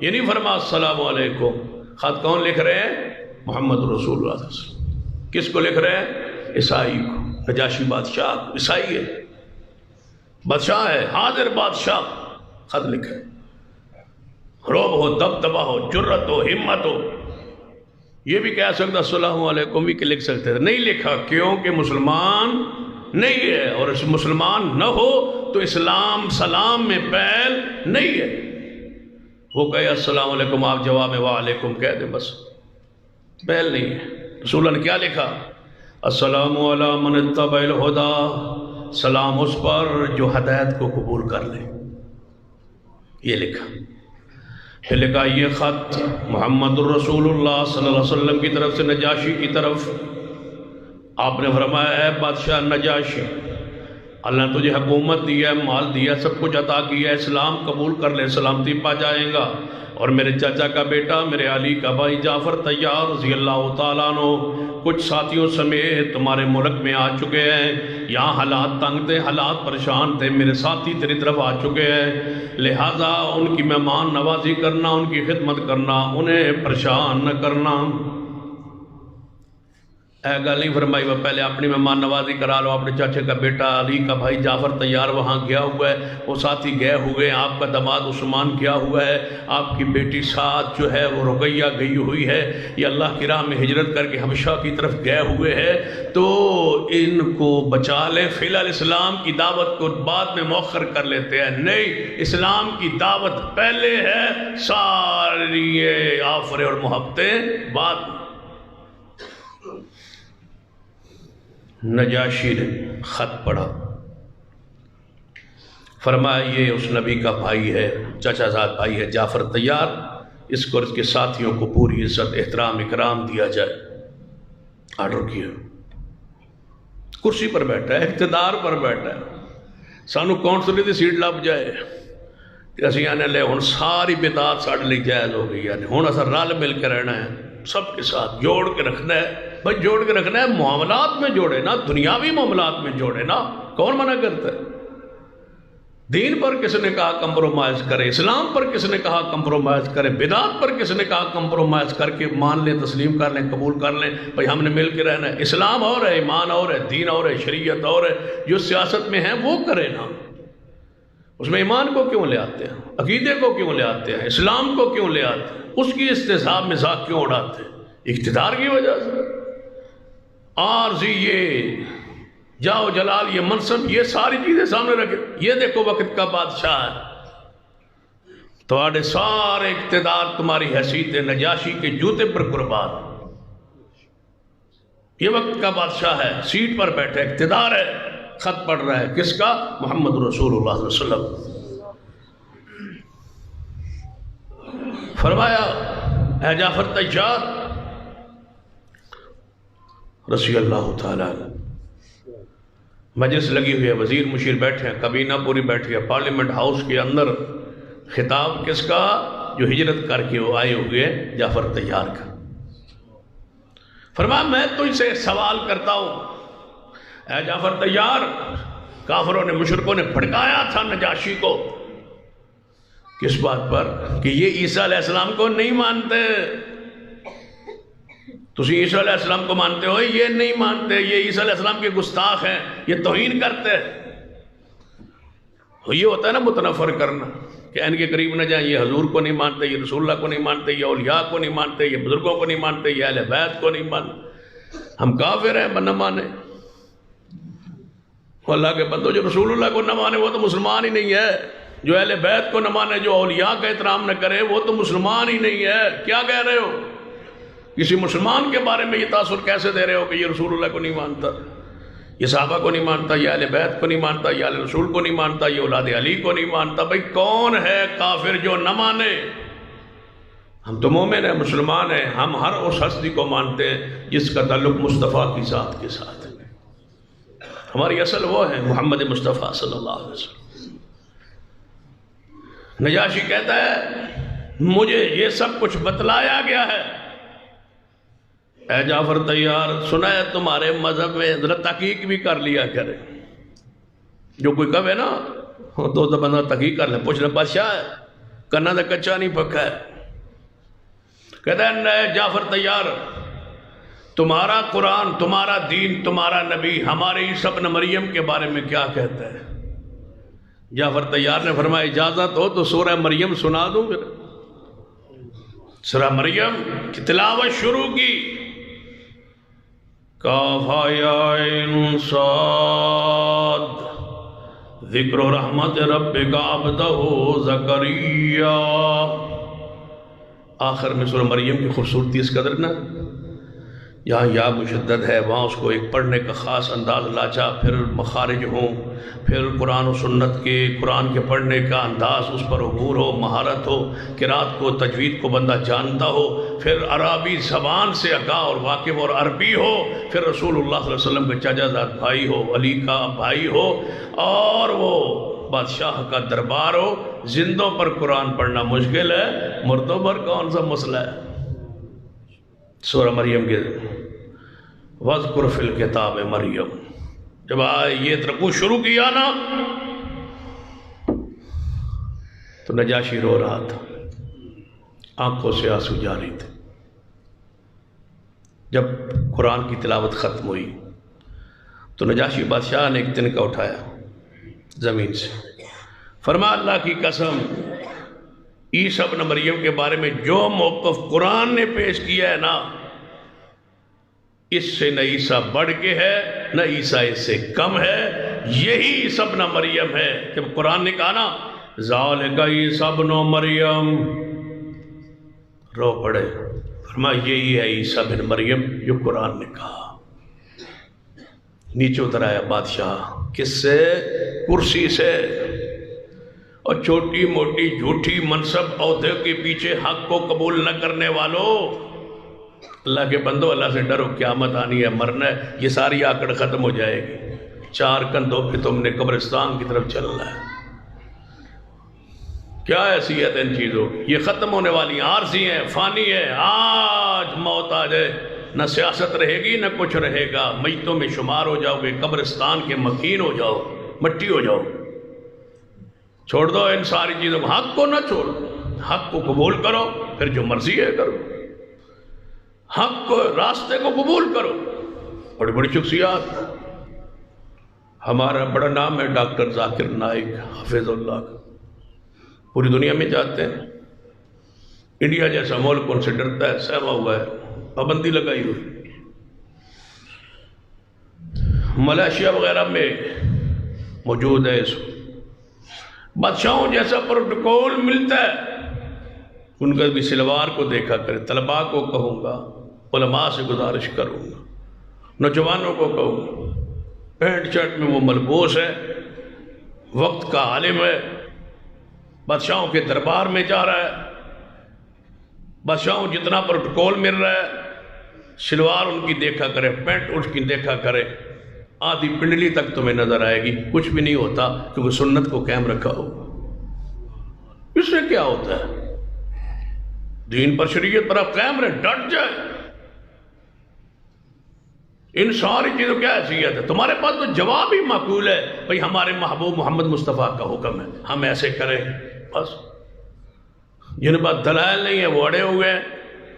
[SPEAKER 1] یہ نہیں فرمایا السلام علیکم۔ خط کون لکھ رہے ہیں؟ محمد رسول اللہ صلی اللہ علیہ وسلم۔ کس کو لکھ رہے ہیں؟ عیسائی کو۔ نجاشی بادشاہ عیسائی ہے، بادشاہ ہے، حاضر بادشاہ، خط لکھا ہے۔ روب ہو، دبدبا ہو، جرت ہو، ہمت ہو، یہ بھی کہہ سکتا السلام علیکم بھی لکھ سکتے تھے، نہیں لکھا کیونکہ مسلمان نہیں ہے، اور اس مسلمان نہ ہو تو اسلام سلام میں پہل نہیں ہے۔ وہ کہے السلام علیکم، آپ جواب میں وعلیکم کہہ دیں، بس پہل نہیں ہے۔ رسول اللہ نے کیا لکھا؟ السلام علی من اتبع الہدی، سلام اس پر جو ہدایت کو قبول کر لے، یہ لکھا۔ پھر لکھا یہ خط محمد الرسول اللہ صلی اللہ علیہ وسلم کی طرف سے نجاشی کی طرف۔ آپ نے فرمایا ہے بادشاہ نجاشی، اللہ نے تجھے حکومت دی ہے، مال دیا، سب کچھ عطا کیا ہے، اسلام قبول کر لے، سلامتی پا جائیں گا۔ اور میرے چاچا کا بیٹا، میرے علی کا بھائی جعفر طیار رضی اللہ تعالیٰ عنہ کچھ ساتھیوں سمیت تمہارے ملک میں آ چکے ہیں، یہاں حالات تنگ تھے، حالات پریشان تھے، میرے ساتھی تیری طرف آ چکے ہیں، لہٰذا ان کی مہمان نوازی کرنا، ان کی خدمت کرنا، انہیں پریشان نہ کرنا۔ اے گل نہیں فرمائی وہ پہلے اپنی مہمان نوازی کرا لو، اپنے چاچے کا بیٹا علی کا بھائی جعفر طیار وہاں گیا ہوا ہے، وہ ساتھی گئے ہوئے ہیں، آپ کا داماد عثمان گیا ہوا ہے، آپ کی بیٹی ساتھ جو ہے وہ رقیہ گئی ہوئی ہے، یہ اللہ کی راہ میں ہجرت کر کے حبشہ کی طرف گئے ہوئے ہیں، تو ان کو بچا لیں۔ فی الحال اسلام کی دعوت کو بعد میں مؤخر کر لیتے ہیں، نہیں، اسلام کی دعوت پہلے ہے، ساری آفریں اور محبتیں بعد میں۔ نجاشی نے خط پڑھا، فرمایا یہ اس نبی کا بھائی ہے، چچا زاد بھائی ہے جعفر طیار، اس کو اور اس کے ساتھیوں کو پوری عزت احترام اکرام دیا جائے۔ آرڈر کیا، کرسی پر بیٹھا ہے، اقتدار پر بیٹھا ہے، سانو کونسلری دی سیٹ لب جائے کہ اسی آنے لے ہن ساری بدعات ساڈے لئی جائز ہو گئی، یعنی ہن اساں رل مل کے رہنا ہے، سب کے ساتھ جوڑ کے رکھنا ہے۔ بھائی جوڑ کے رکھنا ہے، معاملات میں جوڑے نا، دنیاوی معاملات میں جوڑے نا، کون منع کرتا ہے؟ دین پر کس نے کہا کمپرومائز کرے، اسلام پر کس نے کہا کمپرومائز کرے، بدعات پر کس نے کہا کمپرومائز کر کے مان لیں، تسلیم کر لیں، قبول کر لیں، بھائی ہم نے مل کے رہنا ہے۔ اسلام اور ہے، ایمان اور ہے، دین اور ہے، شریعت اور ہے، جو سیاست میں ہے وہ کرے نا۔ اس میں ایمان کو کیوں لے آتے ہیں، عقیدے کو کیوں لے آتے ہیں، اسلام کو کیوں لے آتے ہیں، اس کی استحصاب مزاق کیوں اڑاتے ہیں؟ اقتدار کی وجہ سے، عارضی یہ جاؤ جلال، یہ منصب، یہ ساری چیزیں سامنے رکھے، یہ دیکھو وقت کا بادشاہ ہے، تمہارے سارے اقتدار تمہاری حیثیت نجاشی کے جوتے پر قربان، یہ وقت کا بادشاہ ہے، سیٹ پر بیٹھے، اقتدار ہے، خط پڑھ رہا ہے، کس کا؟ محمد رسول اللہ صلی اللہ علیہ وسلم۔ فرمایا اے جعفر طیار، رضی اللہ تعالیٰ، مجلس لگی ہوئی ہے، وزیر مشیر بیٹھے ہیں، کابینہ پوری بیٹھی ہے، پارلیمنٹ ہاؤس کے اندر خطاب کس کا؟ جو ہجرت کر کے وہ آئے ہوئے جعفر طیار کا۔ فرمایا میں تجھ سے سوال کرتا ہوں، اے جعفر طیار، کافروں نے مشرکوں نے بھڑکایا تھا نجاشی کو، کس بات پر؟ کہ یہ عیسیٰ علیہ السلام کو نہیں مانتے، تسی عیسیٰ علیہ السلام کو مانتے ہو، یہ نہیں مانتے، یہ عیسیٰ علیہ السلام کے گستاخ ہیں، یہ توہین کرتے ہیں۔ یہ ہوتا ہے نا متنفر کرنا، کہ ان کے قریب نہ جائیں، یہ حضور کو نہیں مانتے، یہ رسول اللہ کو نہیں مانتے، یہ اولیاء کو نہیں مانتے، یہ بزرگوں کو نہیں مانتے، یہ اہل بیت کو نہیں مانتے، ہم کافر ہیں نہ مانے۔ اللہ کے بندو، جو رسول اللہ کو نہ مانے وہ تو مسلمان ہی نہیں ہے، جو اہل بیت کو نہ مانے، جو اولیاء کا احترام نہ کرے وہ تو مسلمان ہی نہیں ہے۔ کیا کہہ رہے ہو؟ کسی مسلمان کے بارے میں یہ تاثر کیسے دے رہے ہو کہ یہ رسول اللہ کو نہیں مانتا، یہ صحابہ کو نہیں مانتا، یہ اہل بیت کو نہیں مانتا، یہ اہل رسول کو نہیں مانتا، یہ اولاد علی کو نہیں مانتا؟ بھائی کون ہے کافر جو نہ مانے؟ ہم تو مومن ہیں، مسلمان ہیں، ہم ہر اس ہستی کو مانتے ہیں جس کا تعلق مصطفیٰ کی ذات کے ساتھ ہے، ہماری اصل وہ ہے محمد مصطفیٰ صلی اللہ علیہ وسلم۔ نجاشی کہتا ہے مجھے یہ سب کچھ بتلایا گیا ہے، اے جعفر طیار سنا ہے تمہارے مذہب میں، ذرا تحقیق بھی کر لیا کرے، جو کوئی کہے نا تو بندہ تحقیق کر لے، پوچھنا بادشاہ ہے، کرنا تو کچا نہیں پکا ہے۔ کہتا ہے اے جعفر طیار، تمہارا قرآن، تمہارا دین، تمہارا نبی ہمارے عیسیٰ ابن مریم کے بارے میں کیا کہتا ہے؟ جعفر طیار نے فرمایا اجازت ہو تو سورہ مریم سنا دوں پھر۔ سورہ مریم کی تلاوت شروع کی، کاف یا عین صاد ذکر رحمت ربک عبدہ زکریا۔ آخر میں سورہ مریم کی خوبصورتی اس قدر نا، یہاں یا مشدد ہے، وہاں اس کو ایک پڑھنے کا خاص انداز لاچا، پھر مخارج ہوں، پھر قرآن و سنت کے، قرآن کے پڑھنے کا انداز اس پر عبور ہو، مہارت ہو، قرات کو، تجوید کو بندہ جانتا ہو، پھر عربی زبان سے آگاہ اور واقف اور عربی ہو، پھر رسول اللہ صلی اللہ علیہ وسلم کے چچا زاد بھائی ہو، علی کا بھائی ہو، اور وہ بادشاہ کا دربار ہو۔ زندوں پر قرآن پڑھنا مشکل ہے، مردوں پر کون سا مسئلہ ہے؟ سورہ مریم کے وَاذْكُرْ فِي الْكِتَابِ مریم، جب یہ ترقو شروع کیا نا تو نجاشی رو رہا تھا، آنکھوں سے آنسو جاری تھے۔ جب قرآن کی تلاوت ختم ہوئی تو نجاشی بادشاہ نے ایک تنکا اٹھایا زمین سے، فرمایا اللہ کی قسم عیسیٰ ابن مریم کے بارے میں جو موقف قرآن نے پیش کیا ہے نا، اس سے نہ عیسیٰ بڑھ کے ہے نہ عیسیٰ اس سے کم ہے، یہی عیسیٰ ابن مریم ہے۔ جب قرآن نے کہا نا ذالک عیسیٰ ابن مریم، رو پڑے، فرمایا یہی ہے عیسیٰ ابن مریم جو قرآن نے کہا۔ نیچے اتر آیا بادشاہ، کس سے؟ کرسی سے، اور چھوٹی موٹی جھوٹی منصب عہدے کے پیچھے حق کو قبول نہ کرنے والوں، اللہ کے بندو اللہ سے ڈرو، قیامت آنی ہے، مرنا ہے، یہ ساری آکڑ ختم ہو جائے گی، چار کندھوں پہ تم نے قبرستان کی طرف چلنا ہے۔ کیا حیثیت ہے ان چیزوں کی؟ یہ ختم ہونے والی عارضی ہیں، فانی ہے، آج موت آ جائے نہ سیاست رہے گی نہ کچھ رہے گا، میتوں میں شمار ہو جاؤ گے، قبرستان کے مکین ہو جاؤ، مٹی ہو جاؤ۔ چھوڑ دو ان ساری چیزوں کو، حق کو نہ چھوڑو، حق کو قبول کرو، پھر جو مرضی ہے کرو، حق کو راستے کو قبول کرو۔ بڑی بڑی شخصیات، ہمارا بڑا نام ہے ڈاکٹر ذاکر نائک حفظ اللہ کا، پوری دنیا میں جاتے ہیں، انڈیا جیسا ملک ان سے ڈرتا ہے، سہما ہوا ہے، پابندی لگائی ہوئی۔ ملائیشیا وغیرہ میں موجود ہے، اس بادشاہوں جیسا پروٹوکول ملتا ہے، ان کا بھی سلوار کو دیکھا کرے۔ طلباء کو کہوں گا، علماء سے گزارش کروں گا، نوجوانوں کو کہوں گا، پینٹ شرٹ میں وہ ملبوس ہے، وقت کا عالم ہے، بادشاہوں کے دربار میں جا رہا ہے، بادشاہوں جتنا پروٹوکول مل رہا ہے، شلوار ان کی دیکھا کرے، پینٹ ان کی دیکھا کرے، آدھی پنڈلی تک تمہیں نظر آئے گی، کچھ بھی نہیں ہوتا کیونکہ سنت کو قائم رکھا ہو۔ اس سے کیا ہوتا ہے؟ دین پر شریعت پر آپ قائم رہے، ڈٹ جائے۔ ان ساری چیزوں کیا حیثیت ہے؟ تمہارے پاس تو جواب ہی معقول ہے، بھئی ہمارے محبوب محمد مصطفیٰ کا حکم ہے، ہم ایسے کریں، بس۔ جن پر دلائل نہیں ہے وہ اڑے ہوئے ہیں،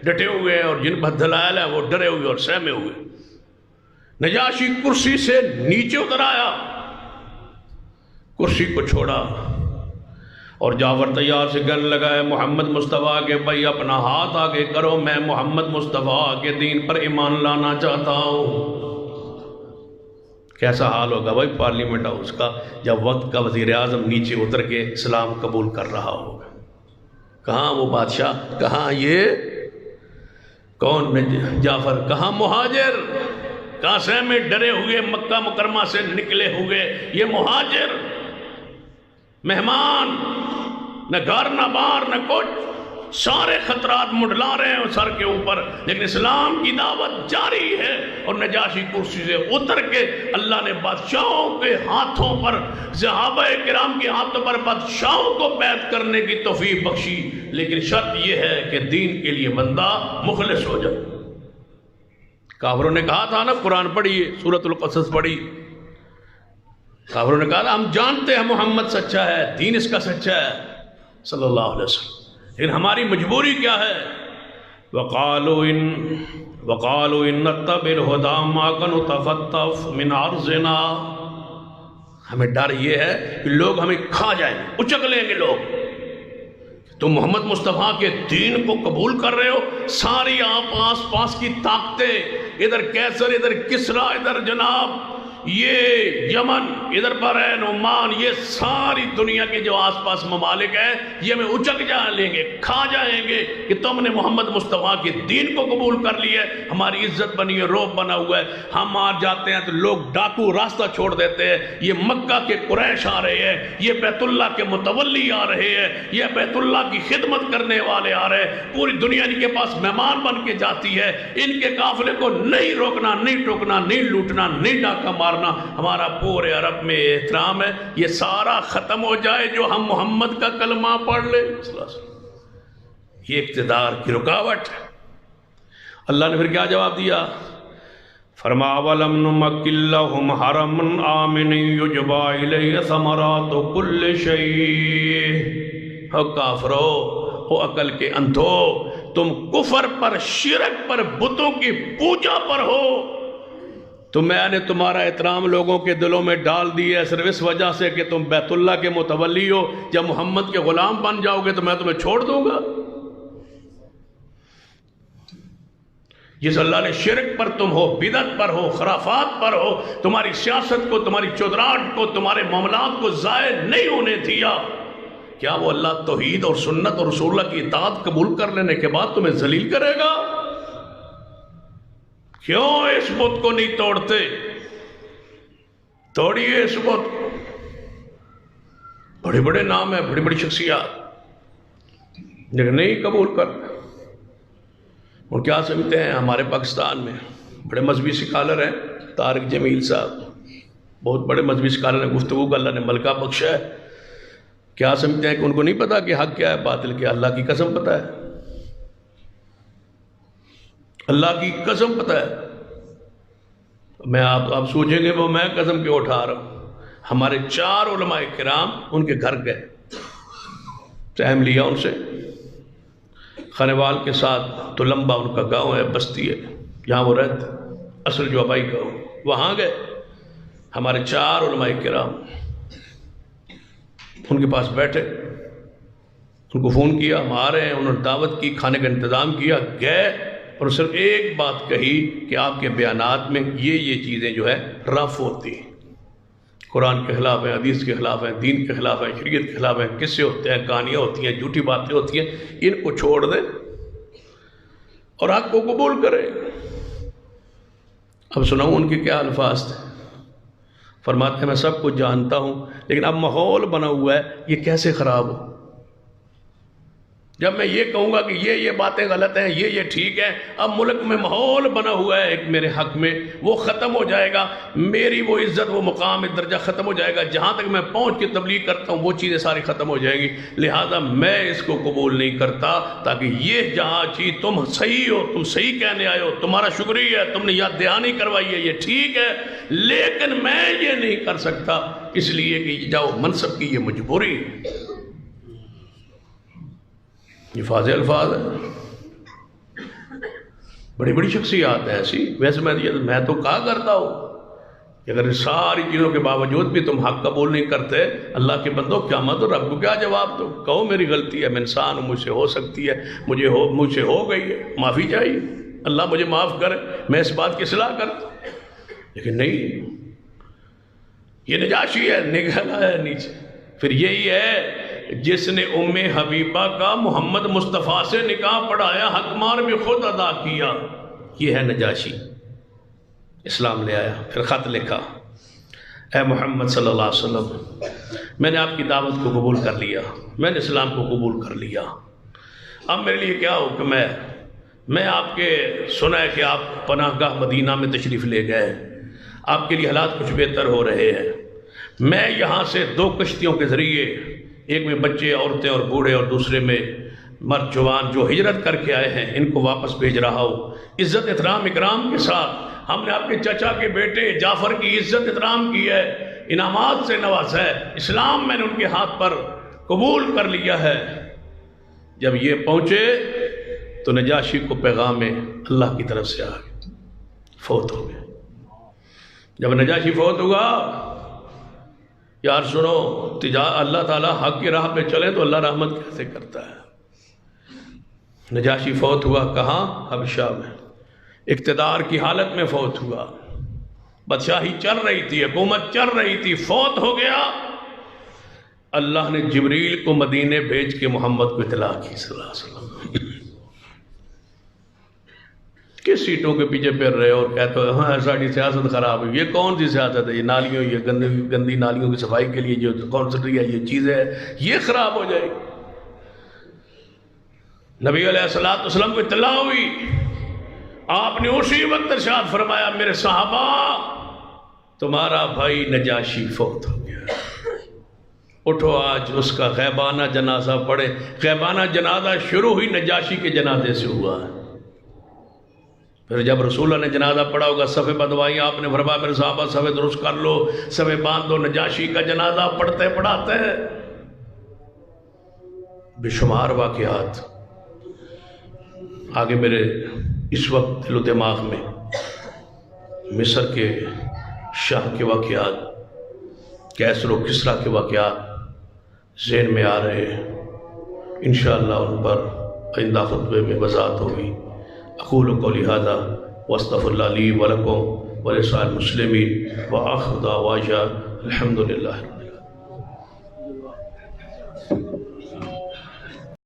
[SPEAKER 1] ڈٹے ہوئے ہیں، اور جن پر دلائل ہے وہ ڈرے ہوئے اور سہمے ہوئے۔ نجاشی کرسی سے نیچے اتر آیا، کرسی کو چھوڑا، اور جعفر طیار سے گن لگائے محمد مصطفیٰ کے، بھائی اپنا ہاتھ آگے کرو، میں محمد مصطفیٰ کے دین پر ایمان لانا چاہتا ہوں۔ کیسا حال ہوگا بھائی پارلیمنٹ ہاؤس کا جب وقت کا وزیر اعظم نیچے اتر کے اسلام قبول کر رہا ہوگا؟ کہاں وہ بادشاہ، کہاں یہ کون میں جعفر، کہاں مہاجر، کہاں سے میں ڈرے ہوئے مکہ مکرمہ سے نکلے ہوئے یہ مہاجر، مہمان، نہ گھر نہ بار نہ کچھ، سارے خطرات منڈلا رہے ہیں سر کے اوپر، لیکن اسلام کی دعوت جاری ہے۔ اور نجاشی کرسی سے اتر کے اللہ نے بادشاہوں کے ہاتھوں پر، صحابہ کرام کے ہاتھوں پر بادشاہوں کو بیعت کرنے کی توفیق بخشی، لیکن شرط یہ ہے کہ دین کے لیے بندہ مخلص ہو جائے۔ کافروں نے کہا تھا نا، قرآن پڑھیے، سورۃ القصص پڑھی، کافروں نے کہا تھا ہم جانتے ہیں محمد سچا ہے، دین اس کا سچا ہے صلی اللہ علیہ وسلم، لیکن ہماری مجبوری کیا ہے؟ وَقَالُوا إِن نَتَّبِعِ الْهُدَىٰ مَا نُتَخَطَّفْ مِنْ أَرْضِنَا، ہمیں ڈر یہ ہے کہ لوگ ہمیں کھا جائیں، اچک لیں گے لوگ۔ تم محمد مصطفیٰ کے دین کو قبول کر رہے ہو، ساری آپ آس پاس کی طاقتیں، ادھر کیسر، ادھر کسرا، ادھر جناب یہ یمن، ادھر پر ہے نعمان، یہ ساری دنیا کے جو آس پاس ممالک ہیں یہ ہمیں اچک لیں گے، کھا جائیں گے کہ تم نے محمد مصطفیٰ کے دین کو قبول کر لی ہے، ہماری عزت بنی ہے، روب بنا ہوا ہے، ہم آ جاتے ہیں تو لوگ ڈاکو راستہ چھوڑ دیتے ہیں، یہ مکہ کے قریش آ رہے ہیں، یہ بیت اللہ کے متولی آ رہے ہیں، یہ بیت اللہ کی خدمت کرنے والے آ رہے ہیں، پوری دنیا ان کے پاس مہمان بن کے جاتی ہے، ان کے قافلے کو نہیں روکنا، نہیں ٹوکنا، نہیں لوٹنا، نہیں ڈاکہ مارنا، ہمارا پورے عرب میں احترام ہے، یہ سارا ختم ہو جائے جو ہم محمد کا کلمہ پڑھ لیں۔ یہ اقتدار کی رکاوٹ ہے۔ اللہ نے پھر کیا جواب دیا؟ فرما ولم نمکن لہم حرما آمنا یجبا الیہ ثمرات کل شیء۔ او کافرو، او عقل کے اندھو، تم کفر پر، شرک پر، بتوں کی پوجا پر ہو، تو میں نے تمہارا احترام لوگوں کے دلوں میں ڈال دی ہے صرف اس وجہ سے کہ تم بیت اللہ کے متولی ہو۔ جب محمد کے غلام بن جاؤ گے تو میں تمہیں چھوڑ دوں گا؟ جس اللہ نے شرک پر تم ہو، بدعت پر ہو، خرافات پر ہو، تمہاری سیاست کو، تمہاری چودراہٹ کو، تمہارے معاملات کو ضائع نہیں ہونے دیا، کیا وہ اللہ توحید اور سنت اور رسول اللہ کی اطاعت قبول کر لینے کے بعد تمہیں ذلیل کرے گا؟ کیوں اس بت کو نہیں توڑتے؟ توڑیے اس بت کو۔ بڑے بڑے نام ہیں، بڑی بڑی شخصیات، لیکن نہیں قبول کرتے۔ اور کیا سمجھتے ہیں؟ ہمارے پاکستان میں بڑے مذہبی سکالر ہیں، طارق جمیل صاحب، بہت بڑے مذہبی سکالر ہیں، گفتگو کا اللہ نے ملکہ بخشا ہے۔ کیا سمجھتے ہیں کہ ان کو نہیں پتا کہ حق کیا ہے، باطل کیا؟ اللہ کی قسم پتا ہے، اللہ کی قسم پتا ہے۔ میں آپ سوچیں گے وہ میں قسم کیوں اٹھا رہا ہوں؟ ہمارے 4 علماء کرام ان کے گھر گئے، ٹائم لیا ان سے، خانوال کے ساتھ تو لمبا ان کا گاؤں ہے، بستی ہے، جہاں وہ رہتے، اصل جو آبائی گاؤں، وہاں گئے۔ ہمارے 4 علماء کرام ان کے پاس بیٹھے، ان کو فون کیا، ہم آ رہے ہیں، انہوں نے دعوت کی، کھانے کا انتظام کیا، گئے اور صرف ایک بات کہی کہ آپ کے بیانات میں یہ چیزیں جو ہے رف ہوتی ہیں، قرآن کے خلاف ہیں، حدیث کے خلاف ہیں، دین کے خلاف ہیں، شریعت کے خلاف ہیں، قصے ہوتے ہیں، کہانیاں ہوتی ہیں، جھوٹی باتیں ہوتی ہیں، ان کو چھوڑ دیں اور حق کو قبول کریں۔ اب سناؤں ان کے کیا الفاظ تھے؟ فرماتے ہیں میں سب کچھ جانتا ہوں، لیکن اب ماحول بنا ہوا ہے، یہ کیسے خراب ہو؟ جب میں یہ کہوں گا کہ یہ باتیں غلط ہیں، یہ ٹھیک ہے، اب ملک میں ماحول بنا ہوا ہے ایک میرے حق میں، وہ ختم ہو جائے گا، میری وہ عزت، وہ مقام، درجہ ختم ہو جائے گا، جہاں تک میں پہنچ کے تبلیغ کرتا ہوں وہ چیزیں ساری ختم ہو جائیں گی، لہٰذا میں اس کو قبول نہیں کرتا، تاکہ یہ جہاں چیز تم صحیح ہو، تم صحیح کہنے آئے ہو، تمہارا شکریہ ہے، تم نے یاد دہانی کروائی ہے، یہ ٹھیک ہے، لیکن میں یہ نہیں کر سکتا، اس لیے کہ جاؤ منصب کی یہ مجبوری ہے۔ یہ فاضح الفاظ ہے، بڑی بڑی شخصیات ہیں ایسی۔ ویسے میں تو کہا کرتا ہوں کہ اگر ساری چیزوں کے باوجود بھی تم حق قبول نہیں کرتے، اللہ کے بندو قیامت اور رب کو کیا جواب دو؟ کہو میری غلطی ہے، میں انسان ہوں، مجھ سے ہو سکتی ہے، مجھ سے ہو گئی ہے، معافی چاہیے، اللہ مجھے معاف کرے، میں اس بات کی اصلاح کرتا ہوں۔ لیکن نہیں، یہ نجاشی ہے، نگلا ہے نیچے۔ پھر یہی ہے جس نے ام حبیبہ کا محمد مصطفیٰ سے نکاح پڑھایا، حق مار بھی خود ادا کیا، یہ ہے نجاشی۔ اسلام لے آیا، پھر خط لکھا، اے محمد صلی اللہ علیہ وسلم، میں نے آپ کی دعوت کو قبول کر لیا، میں نے اسلام کو قبول کر لیا، اب میرے لیے کیا حکم ہے؟ میں آپ کے سنا ہے کہ آپ پناہ گاہ مدینہ میں تشریف لے گئے، آپ کے لیے حالات کچھ بہتر ہو رہے ہیں، میں یہاں سے 2 کشتیوں کے ذریعے، ایک میں بچے، عورتیں اور بوڑھے، اور دوسرے میں مرد جوان جو ہجرت کر کے آئے ہیں، ان کو واپس بھیج رہا ہوں، عزت احترام اکرام کے ساتھ۔ ہم نے آپ کے چچا کے بیٹے جعفر کی عزت احترام کی ہے، انعامات سے نوازا ہے، اسلام میں نے ان کے ہاتھ پر قبول کر لیا ہے۔ جب یہ پہنچے تو نجاشی کو پیغام اللہ کی طرف سے آ گئے، فوت ہو گئے۔ جب نجاشی فوت ہوا، یار سنو، اللہ تعالیٰ حق کی راہ پہ چلے تو اللہ رحمت کیسے کرتا ہے۔ نجاشی فوت ہوا کہاں؟ حبشہ میں، اقتدار کی حالت میں فوت ہوا، بادشاہی چل رہی تھی، حکومت چل رہی تھی، فوت ہو گیا۔ اللہ نے جبریل کو مدینے بھیج کے محمد کو اطلاع کی صلی اللہ علیہ وسلم، کس سیٹوں کے پیچھے پھر رہے اور کہتے ہو ہاں ساری سیاست خراب ہوئی؟ یہ کون سی سیاست ہے؟ یہ نالیوں، یہ گندی نالیوں کی صفائی کے لیے جو کانسنٹری ہے، یہ چیزیں یہ خراب ہو جائے گی۔ نبی علیہ السلام کو اطلاع ہوئی، آپ نے اسی وقت ارشاد فرمایا، میرے صحابہ، تمہارا بھائی نجاشی فوت ہو گیا، اٹھو آج اس کا غیبانہ جنازہ پڑھے۔ غیبانہ جنازہ شروع ہوئی نجاشی کے جنازے سے ہوا ہے۔ پھر جب رسول اللہ نے جنازہ پڑھا ہوگا صفے بدوائی آپ نے فرمایا میرے صحابہ صفے درست کر لو، صفے باندھ دو، نجاشی کا جنازہ پڑھتے پڑھاتے بے شمار واقعات آگے میرے اس وقت دل و دماغ میں مصر کے شاہ کے واقعات، کیسر و کسریٰ کے واقعات ذہن میں آ رہے ہیں، انشاءاللہ ان پر آئندہ خطبے میں وضاحت ہوگی۔ اقول قولی ھذا واستغفر اللہ لی ولکم ولسائر المسلمین وآخر دعوانا الحمد للہ رب العالمین۔